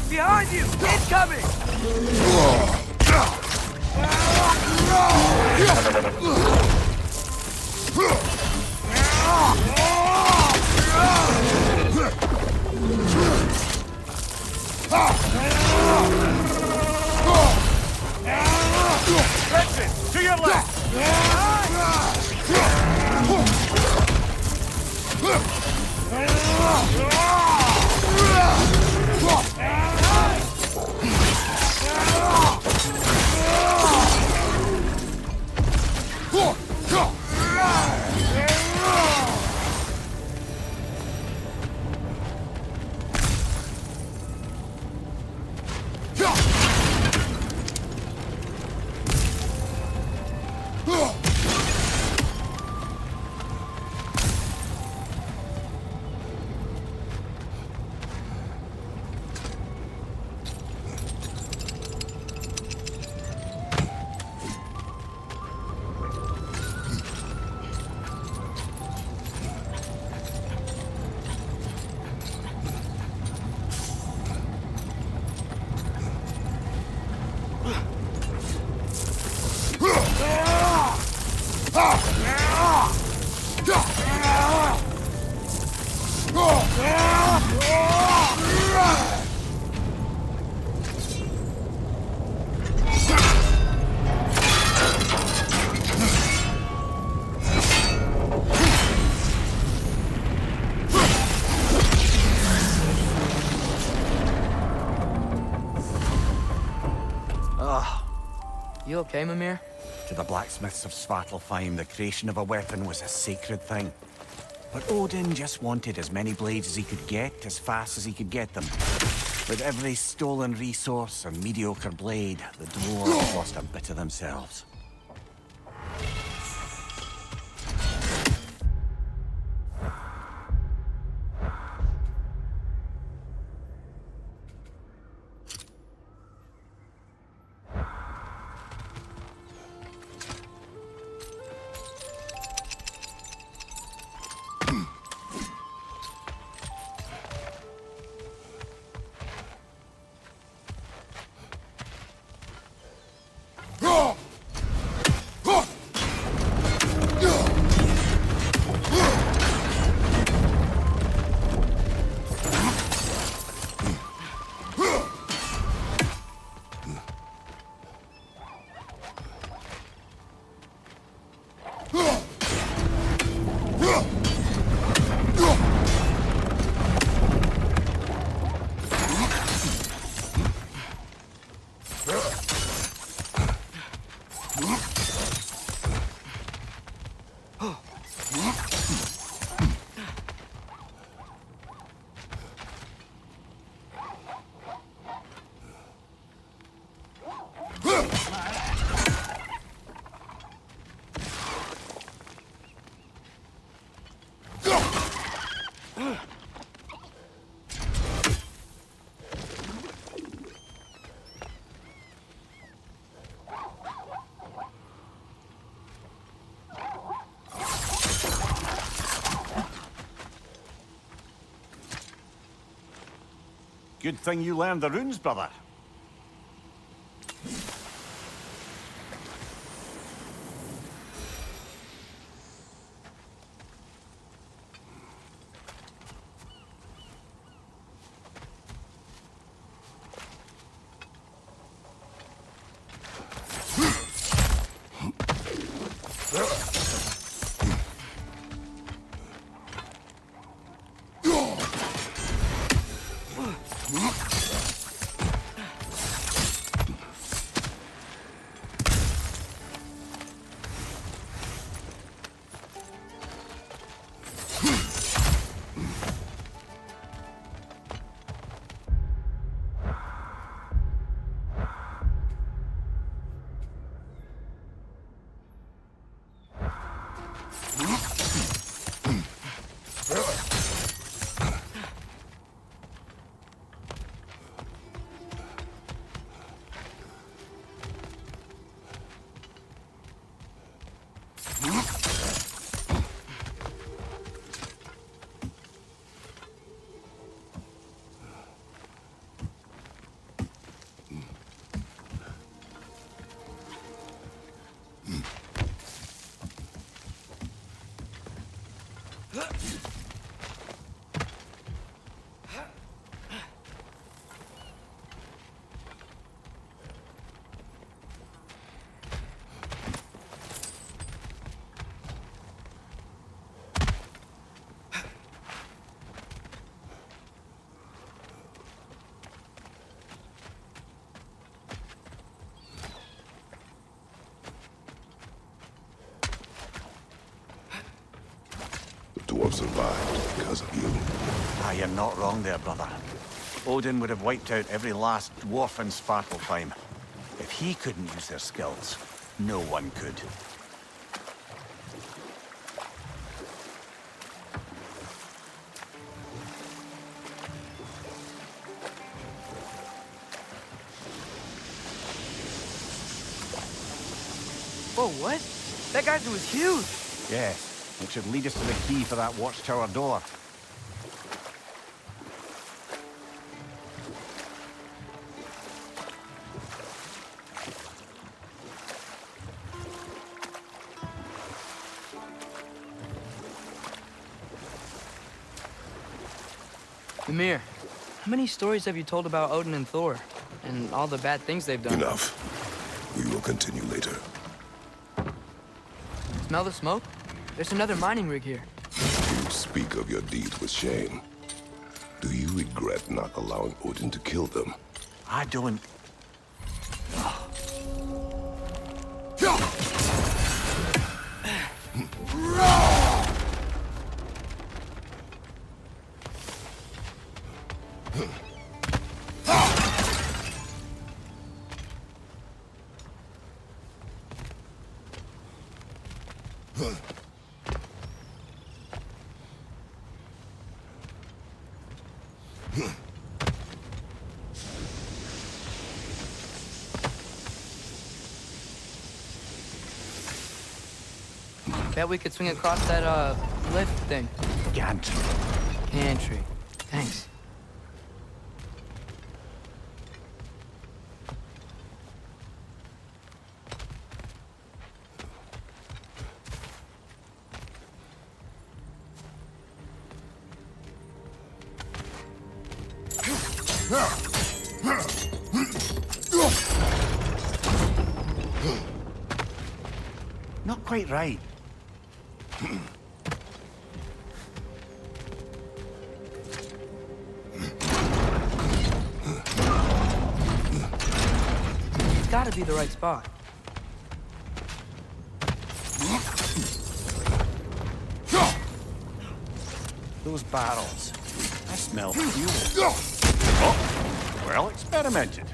Behind you! It's coming! Wretches, to your left! You okay, Mimir? To the blacksmiths of Svartalfheim, the creation of a weapon was a sacred thing. But Odin just wanted as many blades as he could get, as fast as he could get them. With every stolen resource and mediocre blade, the dwarves lost a bit of themselves. Good thing you learned the runes, brother. The dwarf survived because of you. Ah, you're not wrong there, brother. Odin would have wiped out every last dwarf in Svartalfheim. If he couldn't use their skills, no one could. Whoa, what? That geyser was huge! Yes, which should lead us to the key for that watchtower door. Ymir, how many stories have you told about Odin and Thor? And all the bad things they've done? Enough. We will continue later. Smell the smoke? There's another mining rig here. You speak of your deeds with shame. Do you regret not allowing Odin to kill them? I don't. Bet we could swing across that, lift thing. Gantry. Gantry. Thanks. Not quite right. It's gotta be the right spot. Those barrels. I smell fuel. Oh, well experimented.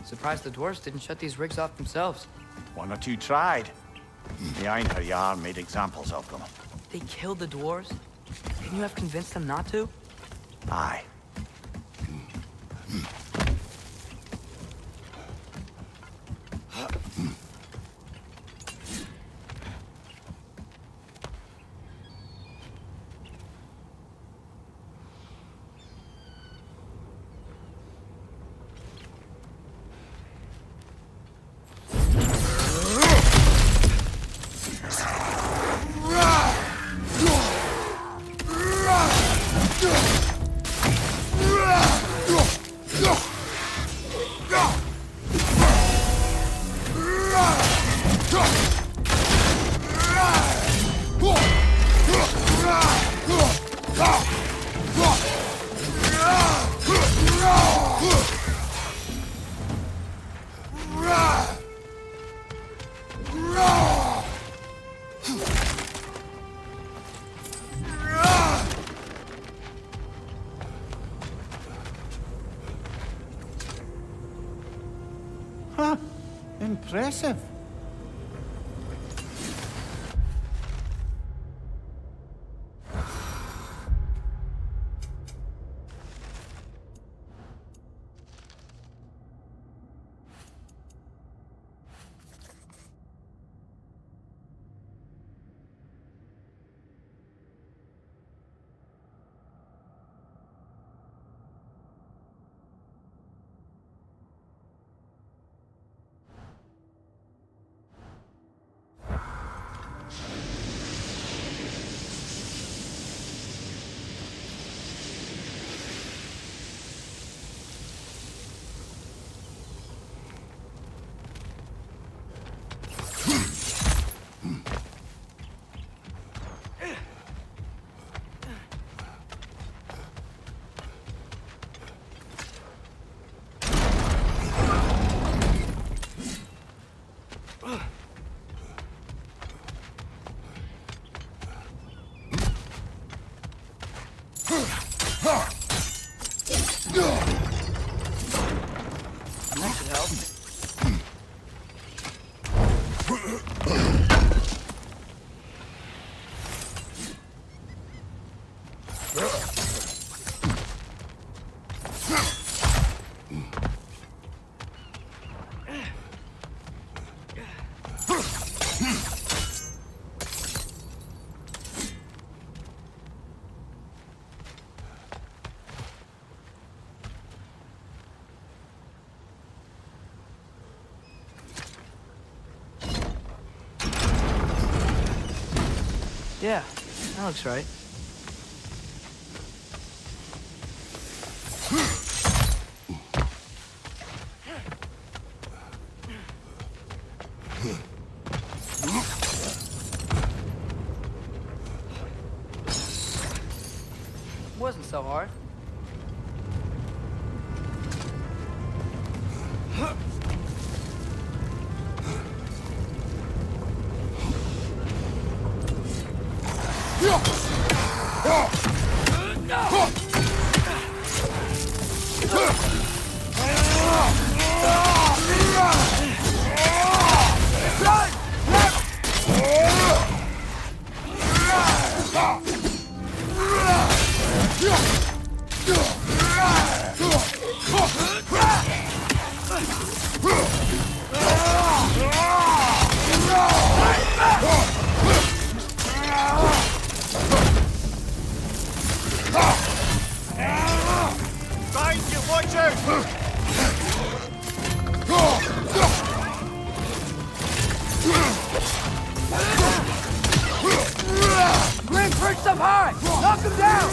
Surprised the dwarves didn't shut these rigs off themselves. One or two tried. The Einherjar made examples of them. They killed the dwarves? Couldn't you have convinced them not to? Aye. Huh. Impressive. That should help. Yeah, that looks right. Wasn't so hard. Watch out! Grim perched up high! Knock him down!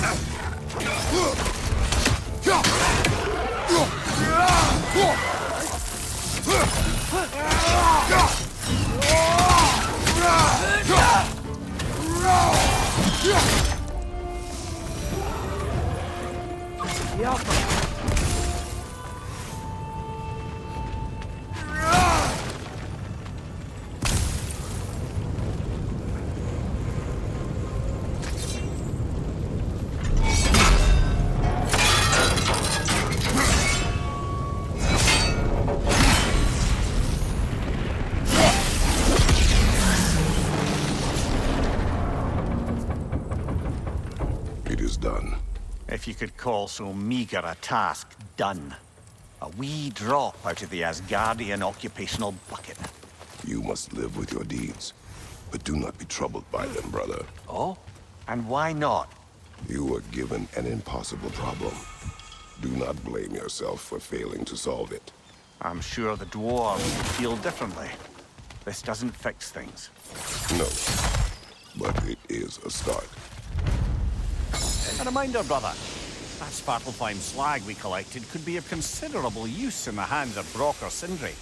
The Alpha. if you could call so meager a task done. A wee drop out of the Asgardian occupational bucket. You must live with your deeds, but do not be troubled by them, brother. Oh? And why not? You were given an impossible problem. Do not blame yourself for failing to solve it. I'm sure the dwarves feel differently. This doesn't fix things. No, but it is a start. A reminder, brother. That Svartalfheim slag we collected could be of considerable use in the hands of Brock or Sindri.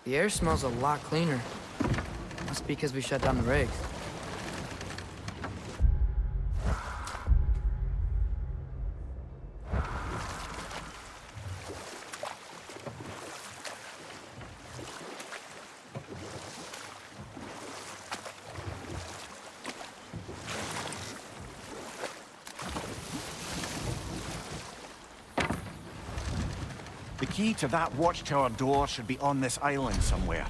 The air smells a lot cleaner. Must be because we shut down the rigs. The key to that watchtower door should be on this island somewhere.